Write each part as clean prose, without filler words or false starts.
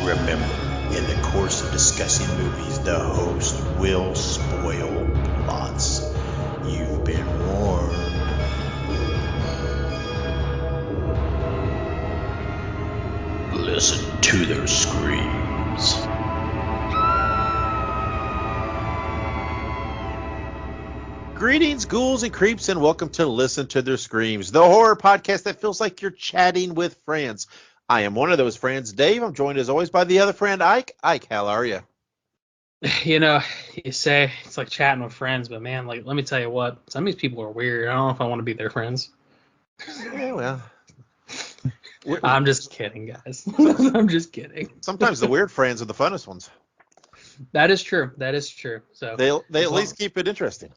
Remember, in the course of discussing movies, the host will spoil plots. You've been warned. Listen to their screams. Greetings, ghouls and creeps, and welcome to Listen to Their Screams, the horror podcast that feels like you're chatting with friends. I am one of those friends, Dave. I'm joined as always by the other friend, Ike. Ike, how are you? You know, you say it's like chatting with friends, but man, like, let me tell you what, some of these people are weird. I don't know if I want to be their friends. Yeah, well. I'm just kidding, guys. I'm just kidding. Sometimes the weird friends are the funnest ones. That is true. That is true. So They at least keep it interesting.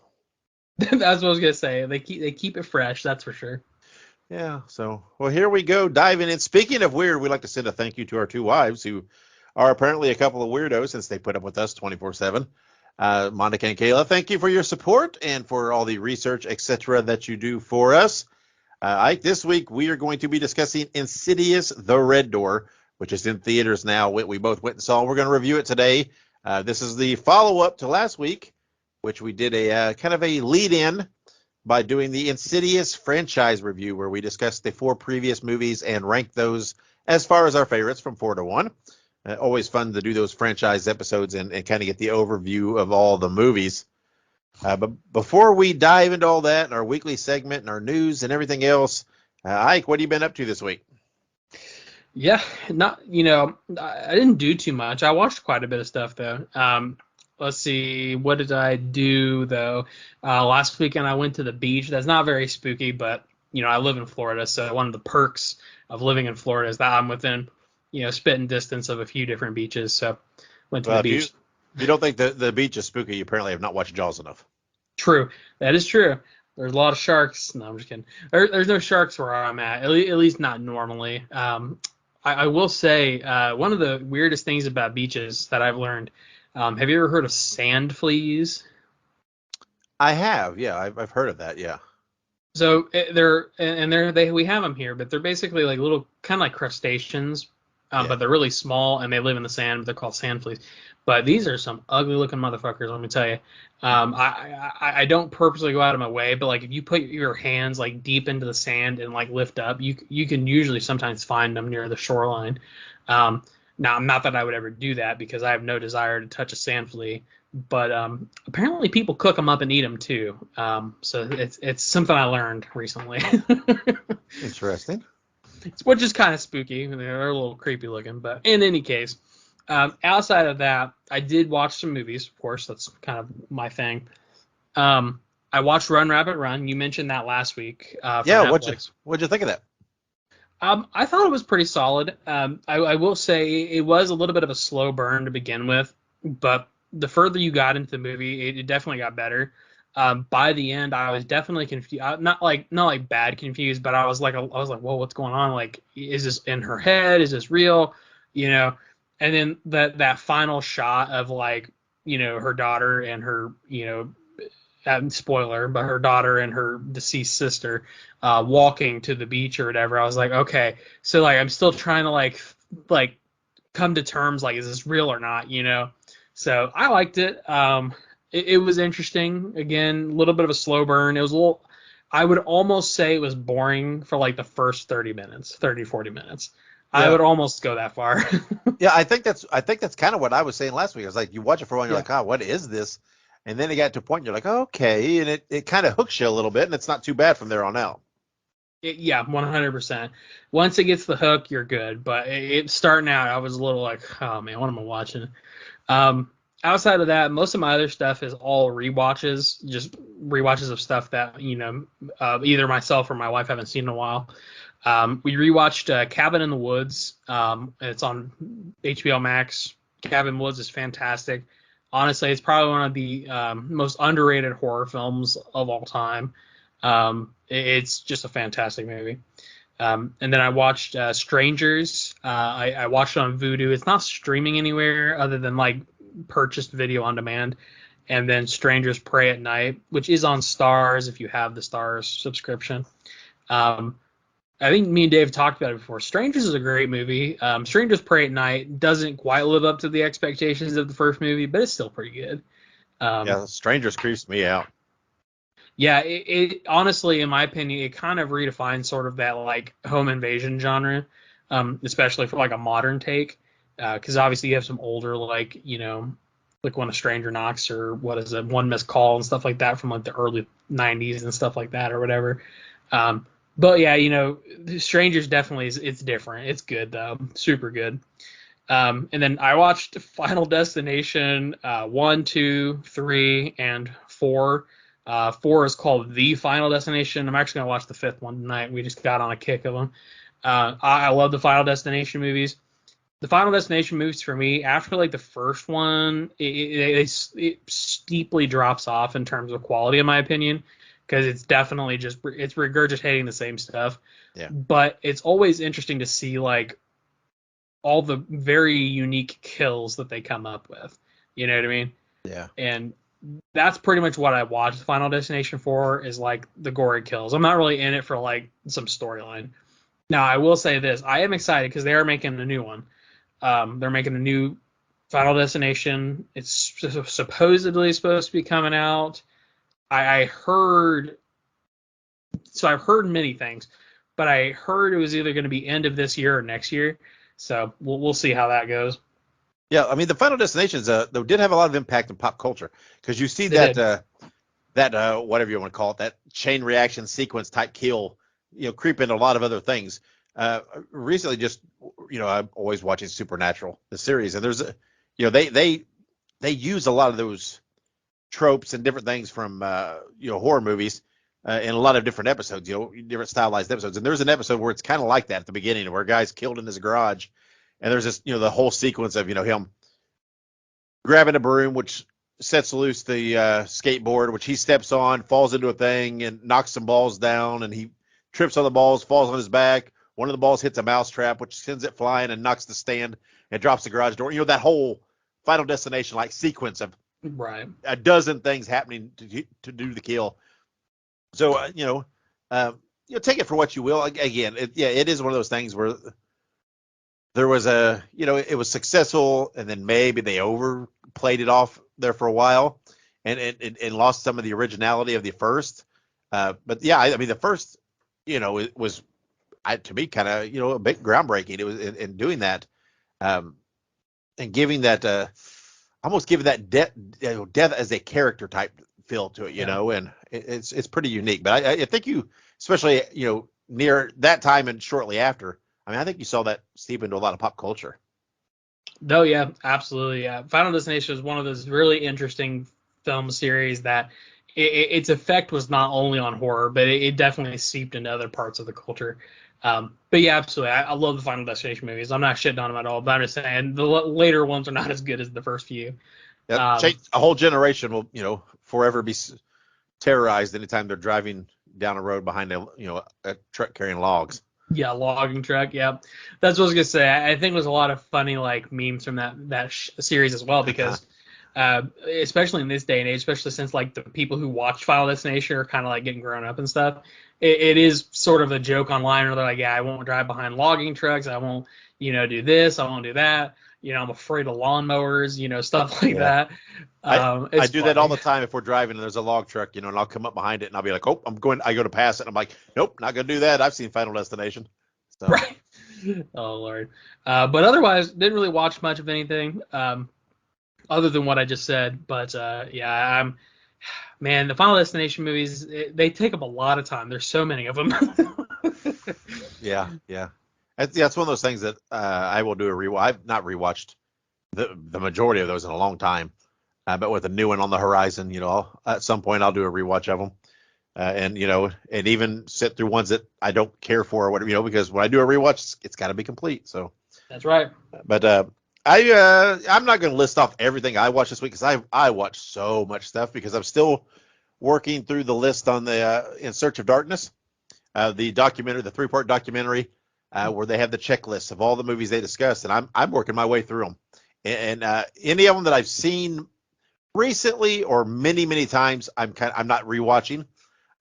that's what I was gonna say. They keep it fresh. That's for sure. Yeah, so, well, here we go, diving in. Speaking of weird, we'd like to send a thank you to our two wives, who are apparently a couple of weirdos since they put up with us 24/7. Monica and Kayla, thank you for your support and for all the research, etc., that you do for us. Ike, this week we are going to be discussing Insidious the Red Door, which is in theaters now. We both went and saw. We're going to review it today. This is the follow-up to last week, which we did a kind of a lead-in by doing the Insidious franchise review, where we discussed the 4 previous movies and ranked those as far as our favorites from 4 to 1. Always fun to do those franchise episodes and kind of get the overview of all the movies. But before we dive into all that and our weekly segment and our news and everything else, Ike, what have you been up to this week? Yeah, I didn't do too much. I watched quite a bit of stuff though. Let's see, what did I do though? Last weekend I went to the beach. That's not very spooky, but I live in Florida, so one of the perks of living in Florida is that I'm within, spitting distance of a few different beaches. So went to the beach. If you don't think the beach is spooky, you apparently have not watched Jaws enough. True, that is true. There's a lot of sharks. No, I'm just kidding. There's no sharks where I'm at least not normally. I will say one of the weirdest things about beaches that I've learned. Have you ever heard of sand fleas? I have, yeah. I've heard of that, yeah. So we have them here, but they're basically like little kind of like crustaceans, Yeah. but they're really small and they live in the sand. But they're called sand fleas. But these are some ugly looking motherfuckers. Let me tell you. I don't purposely go out of my way, but like if you put your hands like deep into the sand and like lift up, you can usually sometimes find them near the shoreline. Now, not that I would ever do that because I have no desire to touch a sand flea, but apparently people cook them up and eat them too. So it's something I learned recently. Interesting. Which is kind of spooky. They're a little creepy looking, but in any case, outside of that, I did watch some movies. Of course, that's kind of my thing. I watched Run Rabbit Run. You mentioned that last week. Yeah, Netflix. what'd you think of that? I thought it was pretty solid. I will say it was a little bit of a slow burn to begin with, but the further you got into the movie, it definitely got better. By the end, I was definitely confused. Not like bad confused, but I was like, whoa, what's going on? Like, is this in her head? Is this real? And then that final shot of like, her daughter and her, spoiler, but her daughter and her deceased sister walking to the beach or whatever. I was like, okay, so like I'm still trying to like come to terms like, is this real or not? So I liked it. It was interesting. Again, a little bit of a slow burn. It was a little. I would almost say it was boring for like the first 40 minutes. Yeah. I would almost go that far. Yeah, I think that's kind of what I was saying last week. I was like, you watch it for a while, and you're Yeah. like, oh, what is this? And then it got to a point, and you're like, okay, and it kind of hooks you a little bit, and it's not too bad from there on out. Yeah, 100%. Once it gets the hook, you're good. But starting out, I was a little like, oh man, what am I watching? Outside of that, most of my other stuff is all rewatches, just rewatches of stuff that either myself or my wife haven't seen in a while. We rewatched Cabin in the Woods. It's on HBO Max. Cabin in the Woods is fantastic. Honestly, it's probably one of the most underrated horror films of all time. It's just a fantastic movie. And then I watched Strangers. I watched it on Vudu. It's not streaming anywhere other than like purchased video on demand. And then Strangers Pray at Night, which is on Stars if you have the Stars subscription. I think me and Dave talked about it before. Strangers is a great movie. Strangers Prey at Night doesn't quite live up to the expectations of the first movie, but it's still pretty good. Yeah, Strangers creeps me out. Yeah, it honestly, in my opinion, it kind of redefines sort of that like home invasion genre, especially for like a modern take. Because obviously you have some older like like When a Stranger Knocks or what is it, One Missed Call and stuff like that from like the early '90s and stuff like that or whatever. Um, but yeah, Strangers definitely it's different. It's good though, super good. And then I watched Final Destination 1, 2, 3, and 4. 4 is called The Final Destination. I'm actually gonna watch the fifth one tonight. We just got on a kick of them. I love the Final Destination movies. The Final Destination movies for me, after like the first one, it steeply drops off in terms of quality, in my opinion, because it's definitely it's regurgitating the same stuff. Yeah. But it's always interesting to see like all the very unique kills that they come up with. You know what I mean? Yeah. And that's pretty much what I watched Final Destination for, is like the gory kills. I'm not really in it for like some storyline. Now I will say this: I am excited because they are making a new one. They're making a new Final Destination. It's supposedly supposed to be coming out. I heard, so I've heard many things, but I heard it was either going to be end of this year or next year. So we'll see how that goes. Yeah, I mean the Final Destinations though did have a lot of impact in pop culture because you see They that did. whatever you want to call it, that chain reaction sequence type kill, creep into a lot of other things. Recently, just I'm always watching Supernatural, the series, and there's they use a lot of those tropes and different things from horror movies in a lot of different episodes, different stylized episodes. And there's an episode where it's kind of like that at the beginning, where a guy's killed in his garage, and there's this the whole sequence of him grabbing a broom, which sets loose the skateboard, which he steps on, falls into a thing, and knocks some balls down, and he trips on the balls, falls on his back. One of the balls hits a mousetrap, which sends it flying and knocks the stand and drops the garage door. That whole Final Destination like sequence of Right. a dozen things happening to do the kill. So take it for what you will. Again, it is one of those things where there was it was successful, and then maybe they overplayed it off there for a while, and lost some of the originality of the first. But yeah, I mean the first, it was to me kind of a bit groundbreaking. It was in doing that, and giving that almost giving that death as a character type feel to it, Yeah. and it's pretty unique. But I think you, especially near that time and shortly after. I mean, I think you saw that seep into a lot of pop culture. No, yeah, absolutely. Yeah. Final Destination is one of those really interesting film series that its effect was not only on horror, but it definitely seeped into other parts of the culture. But yeah, absolutely. I love the Final Destination movies. I'm not shitting on them at all, but I'm just saying the later ones are not as good as the first few. That Um, a whole generation will, forever be terrorized anytime they're driving down a road behind a truck carrying logs. Yeah, logging truck. Yeah, that's what I was gonna say. I think there's a lot of funny like memes from that series as well because, especially in this day and age, especially since like the people who watch Final Destination are kind of like getting grown up and stuff. It is sort of a joke online where they're like, yeah, I won't drive behind logging trucks. I won't, do this. I won't do that. I'm afraid of lawnmowers. Stuff like Yeah. that. I It's do that all funny. the time if we're driving and there's a log truck, and I'll come up behind it and I'll be like, oh, I go to pass it. And I'm like, nope, not going to do that. I've seen Final Destination. So, Right. Oh Lord. But otherwise, didn't really watch much of anything. Other than what I just said. But yeah, man, the Final Destination movies they take up a lot of time. There's so many of them. yeah, yeah. It's one of those things that I will do a rewatch. I've not rewatched the majority of those in a long time. But with a new one on the horizon, at some point I'll do a rewatch of them. And even sit through ones that I don't care for or whatever, because when I do a rewatch, it's got to be complete. So, That's right. but I'm not going to list off everything I watched this week because I watched so much stuff because I'm still working through the list on the In Search of Darkness, the documentary, the 3-part documentary, where they have the checklist of all the movies they discussed, and I'm working my way through them. And any of them that I've seen recently or many times, I'm not rewatching.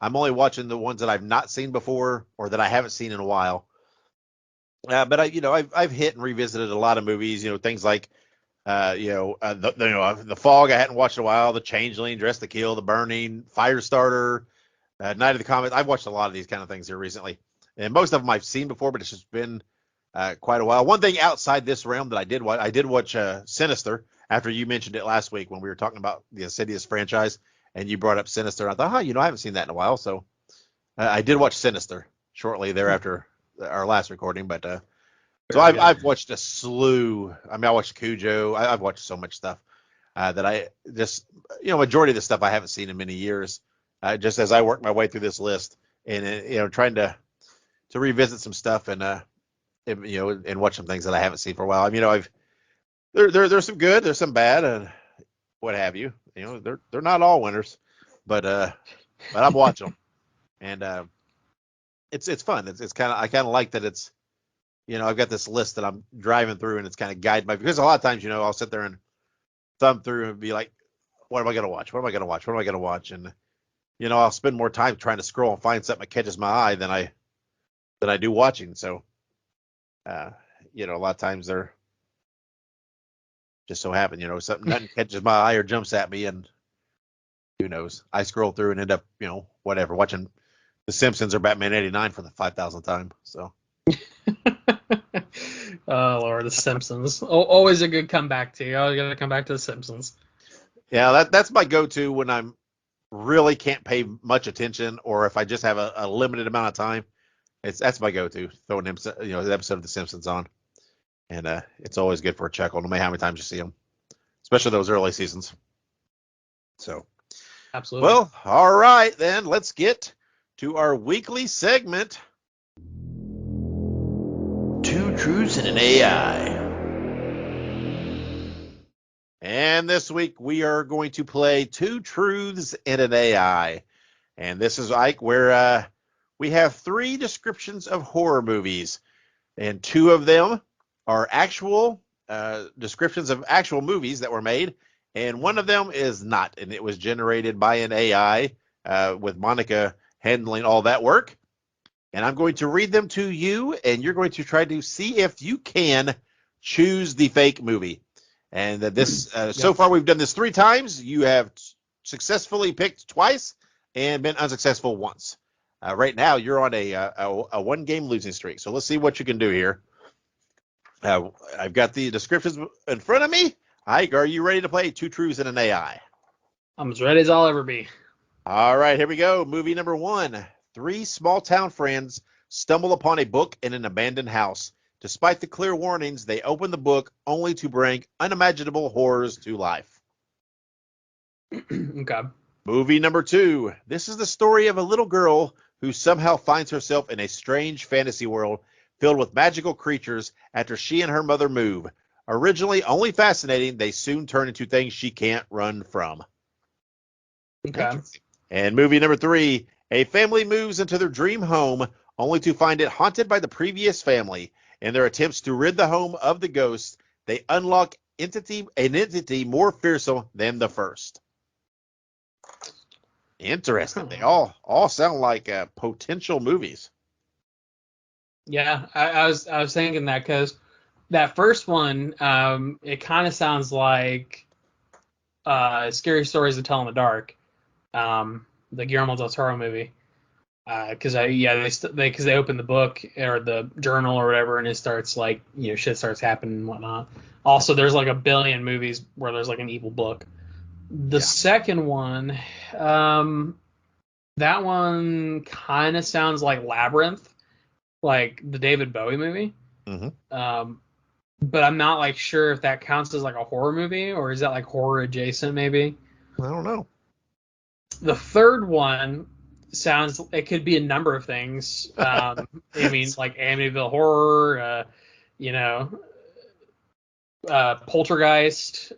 I'm only watching the ones that I've not seen before or that I haven't seen in a while. But I've hit and revisited a lot of movies. Things like the Fog I hadn't watched in a while, The Changeling, Dress to Kill, The Burning, Firestarter, Night of the Comet. I've watched a lot of these kind of things here recently, and most of them I've seen before, but it's just been quite a while. One thing outside this realm that I did watch Sinister after you mentioned it last week when we were talking about the Insidious franchise, and you brought up Sinister. And I thought, I haven't seen that in a while, so I did watch Sinister shortly thereafter our last recording, but. So I've watched a slew. I mean, I watched Cujo. I've watched so much stuff that I just, majority of the stuff I haven't seen in many years. Just as I work my way through this list and trying to revisit some stuff and watch some things that I haven't seen for a while. I mean, there's some good, there's some bad, and what have you. They're not all winners, but I'm watching them, and it's fun. It's kind of I kind of like that it's. I've got this list that I'm driving through, and it's kind of guided by, because a lot of times, I'll sit there and thumb through and be like, what am I going to watch? What am I going to watch? What am I going to watch? And, I'll spend more time trying to scroll and find something that catches my eye than I do watching. So, a lot of times they're just so happen, nothing catches my eye or jumps at me, and who knows? I scroll through and end up, whatever, watching The Simpsons or Batman 89 for the 5,000th time. So. Oh Lord, The Simpsons. Always a good comeback to you. Always gotta come back to The Simpsons. Yeah, that's my go-to when I'm really can't pay much attention, or if I just have a limited amount of time. That's my go-to, throwing an episode of The Simpsons on, and it's always good for a chuckle, no matter how many times you see them, especially those early seasons. So, absolutely. Well, all right then, let's get to our weekly segment. Two Truths and an AI. And this week we are going to play Two Truths and an AI. And this is, Ike, where we have 3 descriptions of horror movies. And 2 of them are actual descriptions of actual movies that were made. And one of them is not. And it was generated by an AI with Monica handling all that work. And I'm going to read them to you, and you're going to try to see if you can choose the fake movie. And this, so far we've done this 3 times. You have successfully picked twice and been unsuccessful once. Right now, you're on a 1-game losing streak. So let's see what you can do here. I've got the descriptions in front of me. Ike, are you ready to play Two Truths and an AI? I'm as ready as I'll ever be. All right, here we go. Movie number 1. 3 small-town friends stumble upon a book in an abandoned house. Despite the clear warnings, they open the book only to bring unimaginable horrors to life. Okay. Movie number 2. This is the story of a little girl who somehow finds herself in a strange fantasy world filled with magical creatures after she and her mother move. Originally only fascinating, they soon turn into things she can't run from. Okay. And movie number 3. A family moves into their dream home only to find it haunted by the previous family. In their attempts to rid the home of the ghosts, they unlock an entity more fearsome than the first. Interesting. They all sound like potential movies. Yeah, I was thinking that because that first one, it kind of sounds like Scary Stories to Tell in the Dark, the Guillermo del Toro movie. Because they open the book or the journal or whatever, and it starts like shit starts happening and whatnot. Also, there's like a billion movies where there's like an evil book. The second one, that one kind of sounds like Labyrinth, like the David Bowie movie. Mm-hmm. But I'm not like sure if that counts as like a horror movie or is that like horror adjacent maybe. I don't know. The third one it could be a number of things. I mean, like Amityville Horror, Poltergeist.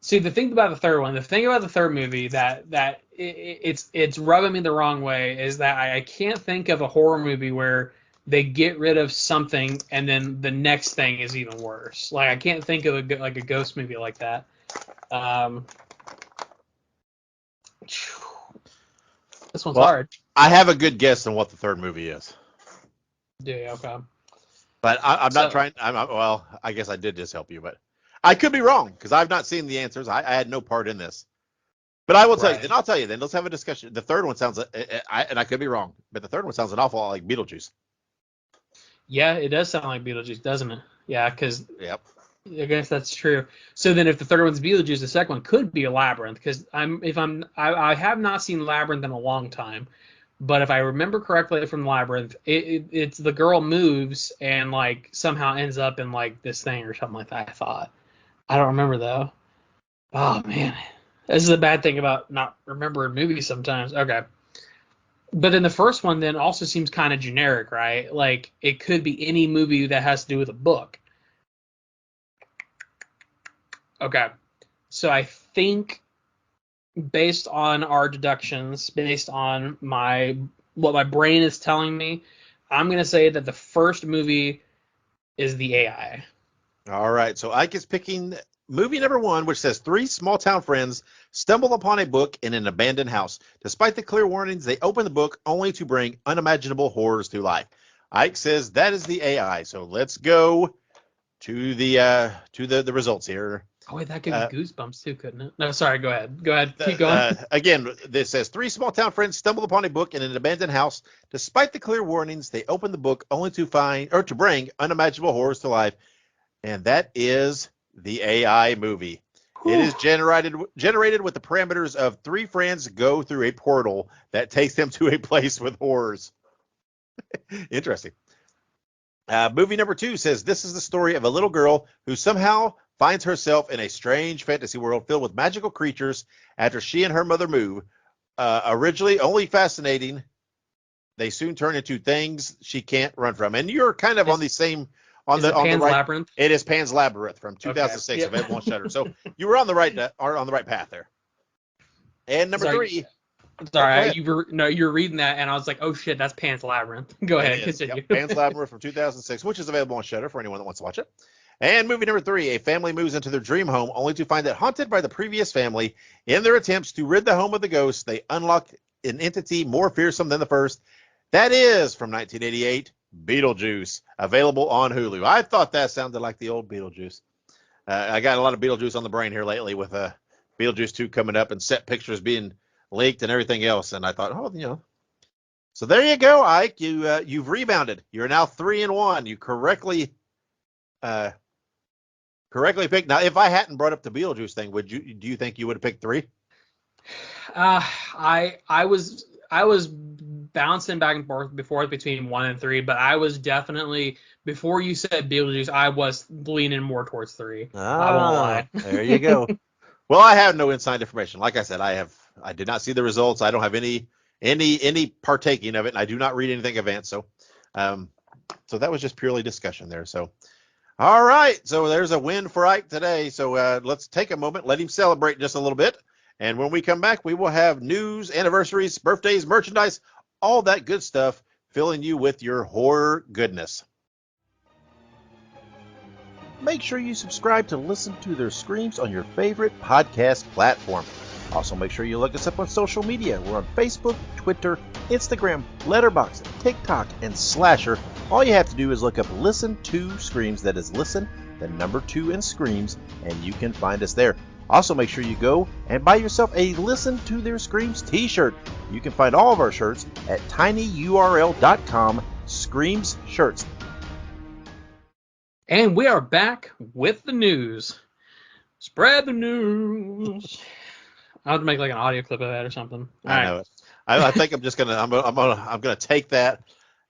See, the thing about the third movie that it's rubbing me the wrong way is that I can't think of a horror movie where they get rid of something and then the next thing is even worse. Like I can't think of a ghost movie like that. This one's Well, hard. I have a good guess on what the third movie is. Yeah, okay. But I'm not So, trying. Well, I guess I did just help you, but I could be wrong because I've not seen the answers. I had no part in this. But I will tell you. right. Then I'll tell you. Then let's have a discussion. The third one sounds, and I could be wrong, but the third one sounds an awful lot like Beetlejuice. Yeah, it does sound like Beetlejuice, doesn't it? Yeah, because Yep. I guess that's true. So then, if the third one's Beetlejuice, the second one could be a Labyrinth. Because I have not seen Labyrinth in a long time, but if I remember correctly from Labyrinth, it's the girl moves and like somehow ends up in like this thing or something like that. I thought. I don't remember though. Oh man, this is a bad thing about not remembering movies sometimes. Okay. But then the first one then also seems kind of generic, right? Like it could be any movie that has to do with a book. Okay. So I think based on our deductions, based on my what my brain is telling me, I'm going to say that the first movie is the AI. All right. So Ike is picking movie number one, which says three small town friends stumble upon a book in an abandoned house. Despite the clear warnings, they open the book only to bring unimaginable horrors to life. Ike says that is the AI. So let's go to the results here. Oh wait, that could be Uh, Goosebumps too, couldn't it? No, sorry, go ahead. Go ahead. Keep going. Again, this says three small town friends stumble upon a book in an abandoned house. Despite the clear warnings, they open the book only to find or to bring unimaginable horrors to life, and that is the AI movie. It is generated with the parameters of three friends go through a portal that takes them to a place with horrors. Interesting. Movie number two says this is the story of a little girl who somehow finds herself in a strange fantasy world filled with magical creatures after she and her mother move. Originally only fascinating, they soon turn into things she can't run from. And you're kind of on Is the same is it on the Pan's right. Labyrinth? It is Pan's Labyrinth from Okay. 2006 Yep. available on Shutter. So you were on the right path there. And number Sorry. three. Oh, go Sorry, ahead. you're reading that, and I was like, oh shit, that's Pan's Labyrinth. Go It ahead, is. Yep. continue. Pan's Labyrinth from 2006, which is available on Shutter for anyone that wants to watch it. And movie number three, a family moves into their dream home only to find it haunted by the previous family. In their attempts to rid the home of the ghosts, they unlock an entity more fearsome than the first. That is from 1988, Beetlejuice, available on Hulu. I thought that sounded like the old Beetlejuice. I got a lot of Beetlejuice on the brain here lately with Beetlejuice 2 coming up and set pictures being leaked and everything else. And I thought, oh, you know. So there you go, Ike. You've rebounded. You're now 3-1. You uh, correctly picked. Now, if I hadn't brought up the Beetlejuice thing, do you think you would have picked three? I was bouncing back and forth before between 1 and 3, but I was definitely before you said Beetlejuice, I was leaning more towards 3. I won't Ah, lie. there you go. Well, I have no inside information. Like I said, I did not see the results. I don't have any partaking of it, and I do not read anything advanced. Um, so that was just purely discussion there. So, all right. So there's a win for Ike today. So let's take a moment, let him celebrate just a little bit, and when we come back, we will have news, anniversaries, birthdays, merchandise, all that good stuff, filling you with your horror goodness. Make sure you subscribe to listen to their screams on your favorite podcast platform. Also, make sure you look us up on social media. We're on Facebook, Twitter, Instagram, Letterboxd, TikTok, and Slasher. All you have to do is look up Listen to Screams. That is Listen, the number 2 in Screams, and you can find us there. Also, make sure you go and buy yourself a Listen to Their Screams t-shirt. You can find all of our shirts at tinyurl.com Screams Shirts. And we are back with the news. Spread the news. I'll have to make like an audio clip of that or something. All I right. know it. I think I'm just gonna I'm gonna take that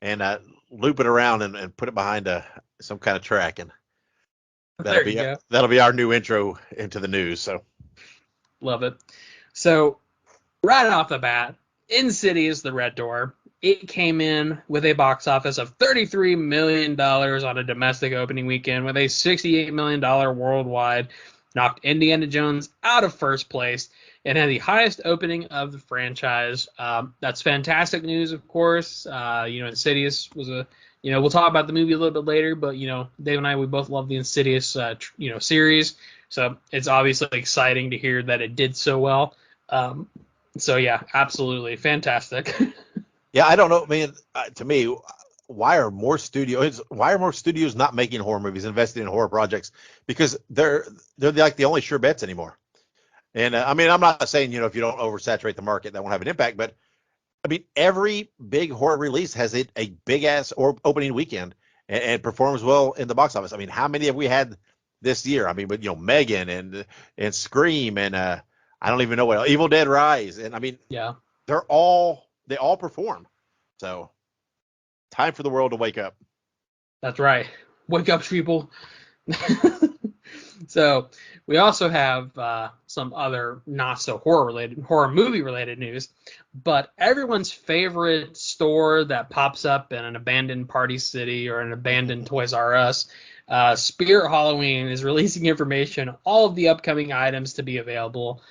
and loop it around and put it behind some kind of track, and There you go. that'll be our new intro into the news. So Love it. So right off the bat, Insidious the Red Door. It came in with a box office of $33 million on a domestic opening weekend with a $68 million worldwide. Knocked Indiana Jones out of first place and had the highest opening of the franchise. That's fantastic news, of course. Insidious was we'll talk about the movie a little bit later, but, Dave and I, we both love the Insidious, series. So it's obviously exciting to hear that it did so well. So yeah, absolutely fantastic. Yeah, I don't know, man. To me, why are more studios not making horror movies, investing in horror projects? Because they're like the only sure bets anymore. And I mean, I'm not saying if you don't oversaturate the market, that won't have an impact. But I mean, every big horror release has a big ass or opening weekend and performs well in the box office. I mean, how many have we had this year? I mean, but Megan and Scream and I don't even know what Evil Dead Rise, and I mean, Yeah, they all perform. So time for the world to wake up. that's right. Wake up, people. So we also have some other not so horror movie related news, but everyone's favorite store that pops up in an abandoned Party City or an abandoned Toys R Us, Spirit Halloween is releasing information on all of the upcoming items to be available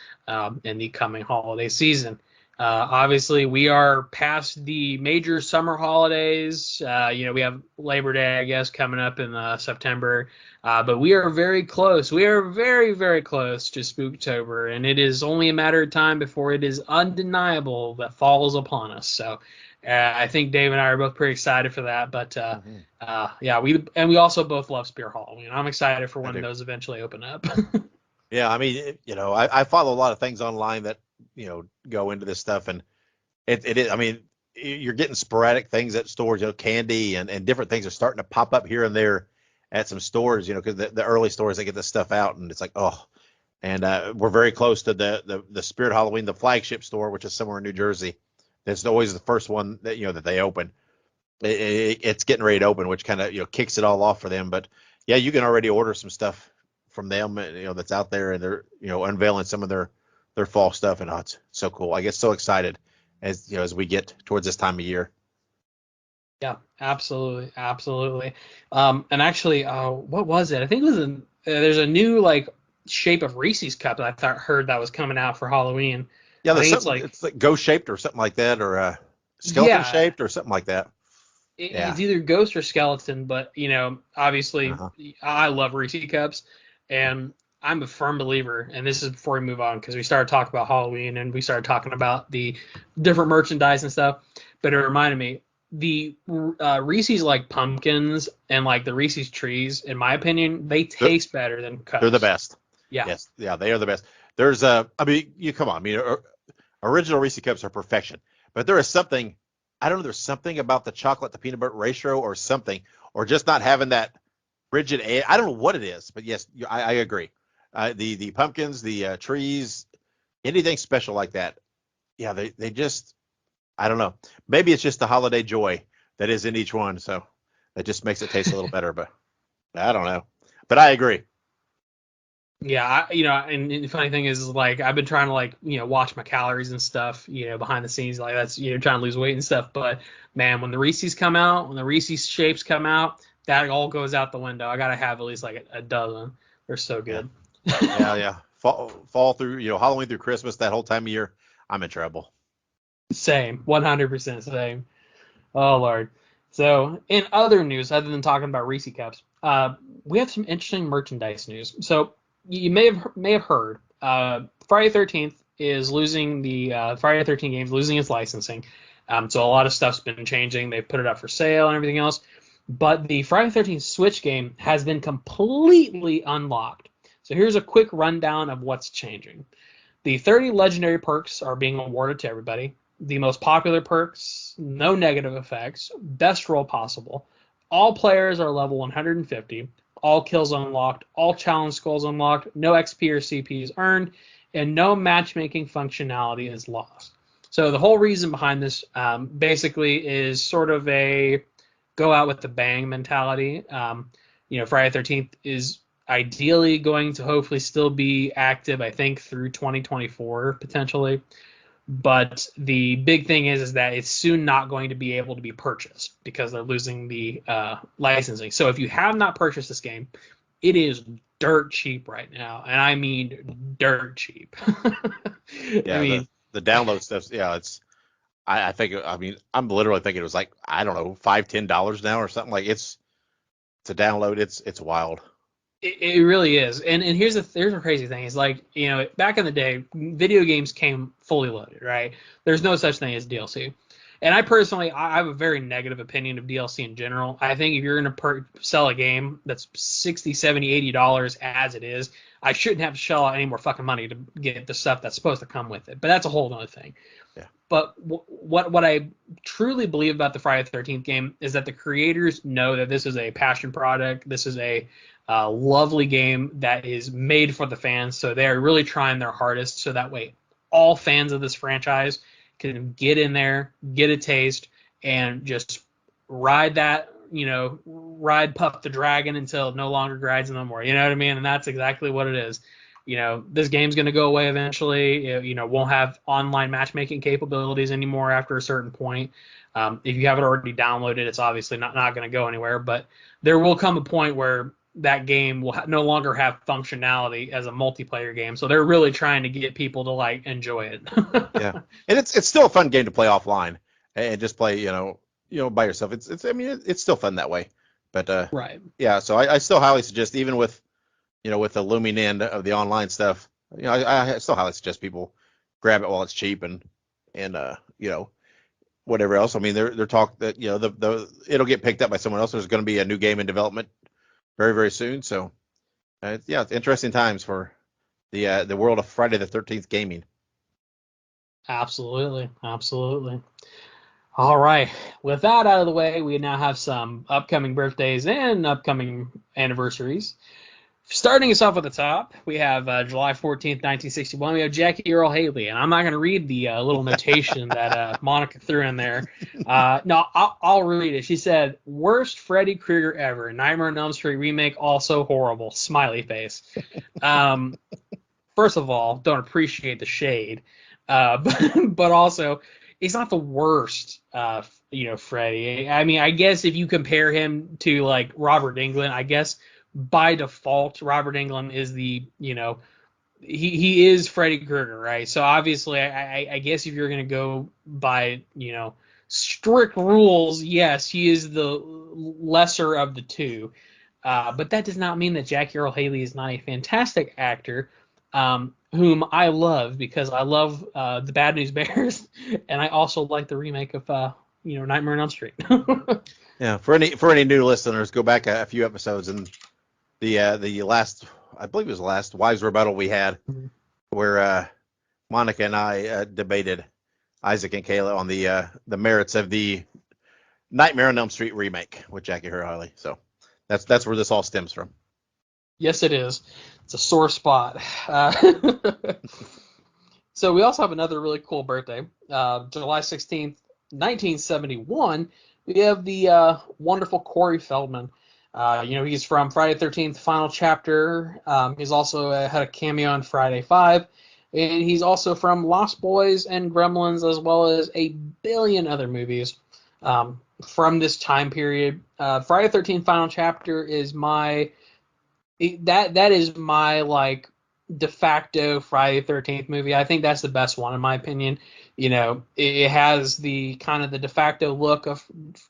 in the coming holiday season. Obviously, we are past the major summer holidays. We have Labor Day, I guess, coming up in September. But we are very close. We are very, very close to Spooktober, and it is only a matter of time before it is undeniable that fall is upon us. So I think Dave and I are both pretty excited for that. But Mm-hmm. yeah, we also both love Spear Halloween. I'm excited for I when do. those eventually open up. Yeah, I mean, I follow a lot of things online that go into this stuff, and it is. I mean, you're getting sporadic things at stores. Candy and different things are starting to pop up here and there at some stores. Because the early stores, they get this stuff out, and it's like, oh. And we're very close to the Spirit Halloween, the flagship store, which is somewhere in New Jersey. That's always the first one that they open. It's getting ready to open, which kind of kicks it all off for them. But yeah, you can already order some stuff from them, that's out there, and they're unveiling some of their fall stuff, and it's so cool. I get so excited as we get towards this time of year. Yeah, absolutely, absolutely. And actually, what was it? I think it was there's a new like shape of Reese's cup that I heard that was coming out for Halloween. Yeah, I there's think it's something. like, It's like ghost shaped or something like that, or skeleton yeah, shaped or something like that. it's Yeah. either ghost or skeleton, but obviously Uh-huh. I love Reese's cups, and I'm a firm believer. And this is before we move on because we started talking about Halloween and we started talking about the different merchandise and stuff. But it reminded me the Reese's like pumpkins and like the Reese's trees, in my opinion, they They're, taste better than they're the cups. best. Yeah, Yes. Yeah, they are the best. I mean, you come on. I mean, original Reese cups are perfection, but there is something. I don't know. There's something about the chocolate to peanut butter ratio, or something, or just not having that rigid. I don't know what it is, but yes, I agree. The pumpkins, the trees, anything special like that. Yeah, they just. I don't know. Maybe it's just the holiday joy that is in each one, so that just makes it taste a little better. But I don't know. But I agree. yeah. And the funny thing is, like, I've been trying to like watch my calories and stuff, behind the scenes, like that's trying to lose weight and stuff. But man, when the Reese's come out, when the Reese's shapes come out, that all goes out the window. I gotta have at least like a dozen. They're so Yeah. good. Yeah, yeah. Fall through, Halloween through Christmas, that whole time of year, I'm in trouble. Same, 100% same. Oh Lord. So in other news, other than talking about Reese cups, we have some interesting merchandise news. So you may have heard, Friday 13th is losing the Friday 13 games losing its licensing. So a lot of stuff's been changing. They've put it up for sale and everything else. But the Friday 13th Switch game has been completely unlocked. So here's a quick rundown of what's changing. The 30 legendary perks are being awarded to everybody. The most popular perks, no negative effects, best roll possible. All players are level 150. All kills unlocked. All challenge skulls unlocked. No XP or CP is earned. And no matchmaking functionality is lost. So the whole reason behind this basically is sort of a go out with the bang mentality. Friday 13th is ideally going to hopefully still be active, I think, through 2024 potentially. But the big thing is that it's soon not going to be able to be purchased because they're losing the licensing. So if you have not purchased this game, it is dirt cheap right now, and I mean dirt cheap. I Yeah, the mean, the download stuff. Yeah, I think. I mean, I'm literally thinking it was like, I don't know, $5-10 now or something. Like it's to download. It's wild. It really is. And here's the crazy thing is like, back in the day, video games came fully loaded, right? There's no such thing as DLC. And I personally, I have a very negative opinion of DLC in general. I think if you're going to sell a game that's 60, 70, $80 as it is, I shouldn't have to shell out any more fucking money to get the stuff that's supposed to come with it. But that's a whole other thing. Yeah. But what I truly believe about the Friday the 13th game is that the creators know that this is a passion product. This is a lovely game that is made for the fans. So they are really trying their hardest so that way all fans of this franchise can get in there, get a taste, and just ride that, ride Puff the Dragon until it no longer rides no more. You know what I mean? And that's exactly what it is. This game's going to go away eventually. Won't have online matchmaking capabilities anymore after a certain point. If you have it already downloaded, it's obviously not going to go anywhere. But there will come a point where that game will no longer have functionality as a multiplayer game. So they're really trying to get people to like enjoy it. Yeah, and it's still a fun game to play offline and just play, by yourself. It's still fun that way. But Right. yeah, so I still highly suggest, even with with the looming end of the online stuff, I still highly suggest people grab it while it's cheap and whatever else. I mean, they're talk that the it'll get picked up by someone else. There's going to be a new game in development very, very soon. So it's interesting times for the world of Friday the 13th gaming. Absolutely. Absolutely. All right. With that out of the way, we now have some upcoming birthdays and upcoming anniversaries. Starting us off at the top, we have July 14th, 1961. We have Jackie Earle Haley, and I'm not going to read the little notation that Monica threw in there. No, I'll read it. She said, "Worst Freddy Krueger ever. Nightmare on Elm Street remake also horrible." Smiley face. First of all, don't appreciate the shade, but also, it's not the worst. Freddy. I mean, I guess if you compare him to like Robert Englund, I guess by default, Robert Englund is he is Freddy Krueger, right? So obviously, I guess if you're gonna go by strict rules, yes, he is the lesser of the two. But that does not mean that Jackie Earle Haley is not a fantastic actor, whom I love because I love the Bad News Bears, and I also like the remake of Nightmare on Elm Street. Yeah, for any new listeners, go back a few episodes and the last, I believe it was the last Wives Rebuttal we had, where Monica and I debated Isaac and Kayla on the merits of the Nightmare on Elm Street remake with Jackie Earle Haley. So that's where this all stems from. Yes, it is. It's a sore spot. So we also have another really cool birthday. July 16th, 1971, we have the wonderful Corey Feldman. He's from Friday the 13th, Final Chapter. He's also had a cameo on Friday 5. And he's also from Lost Boys and Gremlins, as well as a billion other movies from this time period. Friday the 13th, Final Chapter is that is my like de facto Friday the 13th movie. I think that's the best one in my opinion. It has the kind of the de facto look of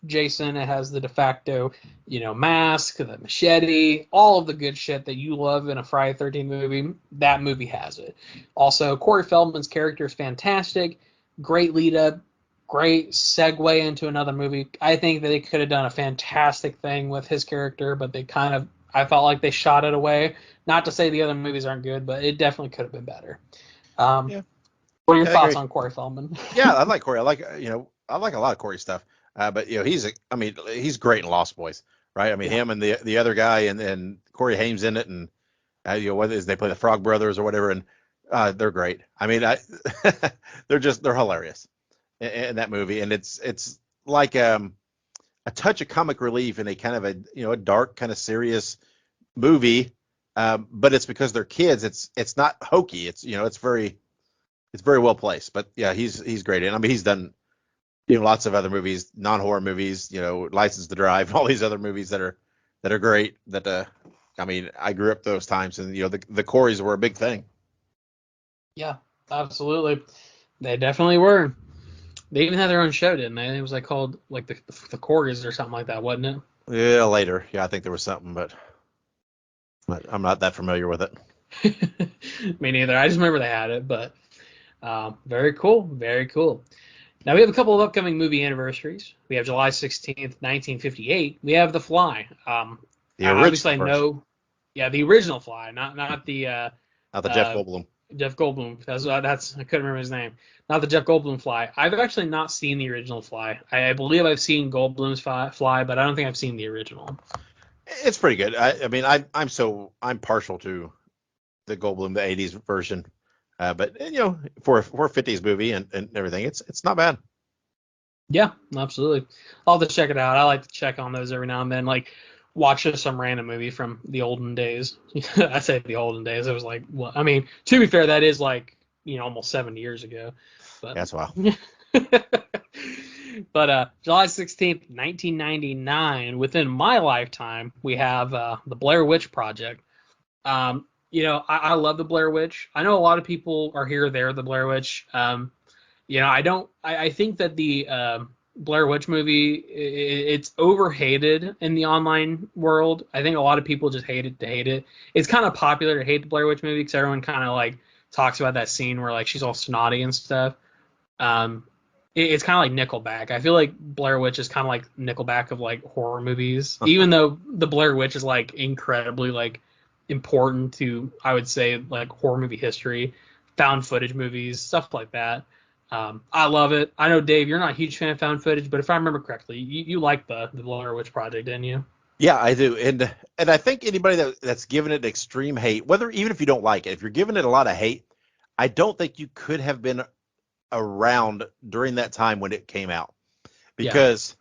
Jason. It has the de facto, mask, the machete, all of the good shit that you love in a Friday the 13th movie. That movie has it. Also, Corey Feldman's character is fantastic. Great lead up. Great segue into another movie. I think that they could have done a fantastic thing with his character, but I felt like they shot it away. Not to say the other movies aren't good, but it definitely could have been better. Yeah. What are your I thoughts agree. on Corey Feldman? Yeah, I like Corey. I like a lot of Corey stuff. But he's great in Lost Boys, right? I mean, Yeah. him and the other guy and Corey Haim's in it, and whether it's they play the Frog Brothers or whatever, and they're great. I mean, they're hilarious in that movie, and it's like a touch of comic relief in a kind of a dark, kind of serious movie, but it's because they're kids. It's not hokey. It's very well placed. But yeah, he's great. And I mean, he's done lots of other movies, non-horror movies, License to Drive, all these other movies that are great. That I mean, I grew up those times, and the Coreys were a big thing. Yeah, absolutely. They definitely were. They even had their own show, didn't they? It was like called like the Corgis or something like that, wasn't it? Yeah, later. Yeah, I think there was something, but But I'm not that familiar with it. Me neither. I just remember they had it, but very cool. Very cool. Now we have a couple of upcoming movie anniversaries. We have July 16th, 1958. We have The Fly. The Obviously original I version, know, yeah, the original Fly, not the not the Jeff uh, Goldblum. Jeff Goldblum. That's I couldn't remember his name. Not the Jeff Goldblum Fly. I've actually not seen the original Fly. I believe I've seen Goldblum's Fly, but I don't think I've seen the original. It's pretty good. I mean, I'm partial to the Goldblum, the '80s version, but for a '50s movie and everything, it's not bad. Yeah, absolutely. I'll have to check it out. I like to check on those every now and then, like watch just some random movie from the olden days. I say the olden days. It was like, well, I mean, to be fair, that is like almost 70 years ago. But That's wild. but July 16th, 1999. Within my lifetime, we have the Blair Witch Project. I love the Blair Witch. I know a lot of people are here or there the Blair Witch. I don't. I think that the Blair Witch movie it's overhated in the online world. I think a lot of people just hate it to hate it. It's kind of popular to hate the Blair Witch movie because everyone kind of like talks about that scene where like she's all snotty and stuff. It's kind of like Nickelback. I feel like Blair Witch is kind of like Nickelback of like horror movies, even though the Blair Witch is like incredibly like important to I would say like horror movie history, found footage movies, stuff like that. I love it. I know, Dave, you're not a huge fan of found footage, but if I remember correctly, you like the Blair Witch Project, didn't you? Yeah, I do, and I think anybody that's given it extreme hate, whether even if you don't like it, if you're giving it a lot of hate, I don't think you could have been around during that time when it came out Yeah. because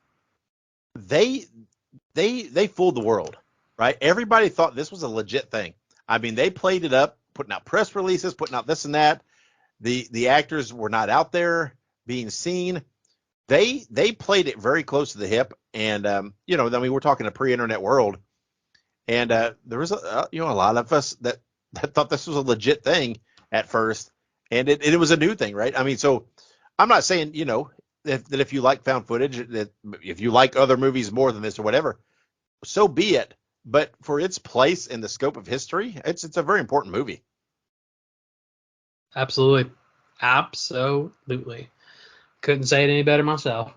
they they fooled the world, right? Everybody thought this was a legit thing. I mean, they played it up, putting out press releases, putting out this and that. The actors were not out there being seen. They played it very close to the hip, and I mean, we're talking a pre-internet world, and there was a lot of us that thought this was a legit thing at first, and it was a new thing, right? I mean, so I'm not saying that if you like found footage, that if you like other movies more than this or whatever, so be it. But for its place in the scope of history, it's a very important movie. Absolutely. Absolutely. Couldn't say it any better myself.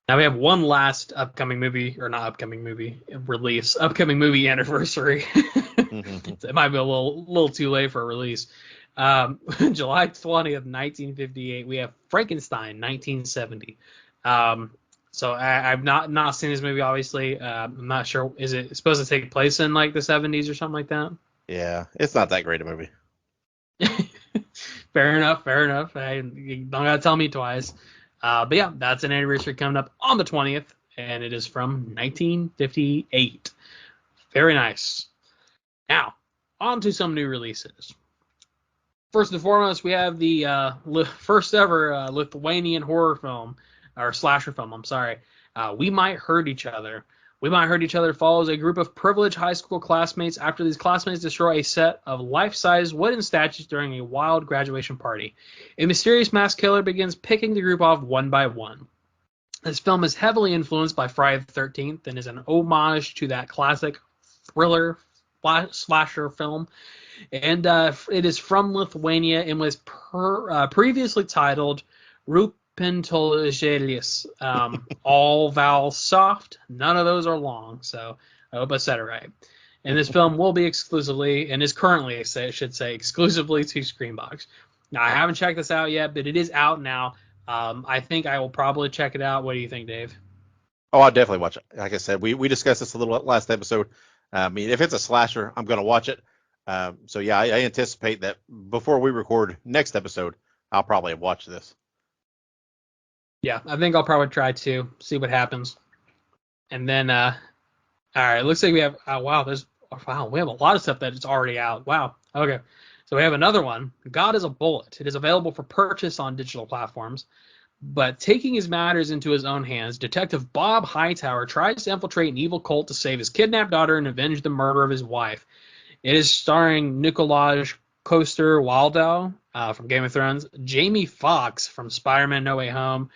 Now we have one last upcoming movie, or not upcoming movie release, upcoming movie anniversary. It might be a little too late for a release. July 20th, 1958, we have Frankenstein, 1970. So I've not seen this movie, obviously. I'm not sure. Is it supposed to take place in like the 70s or something like that? Yeah, it's not that great a movie. Fair enough. Fair enough. You don't gotta tell me twice. But yeah, that's an anniversary coming up on the 20th, and it is from 1958. Very nice. Now, on to some new releases. First and foremost, we have the first ever Lithuanian horror film, or slasher film, I'm sorry. We Might Hurt Each Other. We Might Hurt Each Other follows a group of privileged high school classmates after these classmates destroy a set of life-size wooden statues during a wild graduation party. A mysterious mass killer begins picking the group off one by one. This film is heavily influenced by Friday the 13th and is an homage to that classic thriller slasher film. And it is from Lithuania and was previously titled Rupintogelis. All vowels soft, none of those are long, so I hope I said it right. And this film will be exclusively, and is currently, I should say, exclusively to Screenbox. Now, I haven't checked this out yet, but it is out now. I think I will probably check it out. What do you think, Dave? Oh, I'll definitely watch it. Like I said, we discussed this a little last episode. I mean, if it's a slasher, I'm going to watch it. So yeah, I anticipate that before we record next episode, I'll probably have watched this. Yeah, I think I'll probably try to see what happens. And then, all right, looks like we have, we have a lot of stuff that is already out. Wow. Okay. So we have another one. God is a Bullet. It is available for purchase on digital platforms. But taking his matters into his own hands, Detective Bob Hightower tries to infiltrate an evil cult to save his kidnapped daughter and avenge the murder of his wife. It is starring Nikolaj Coster-Waldau from Game of Thrones, Jamie Foxx from Spider-Man No Way Home,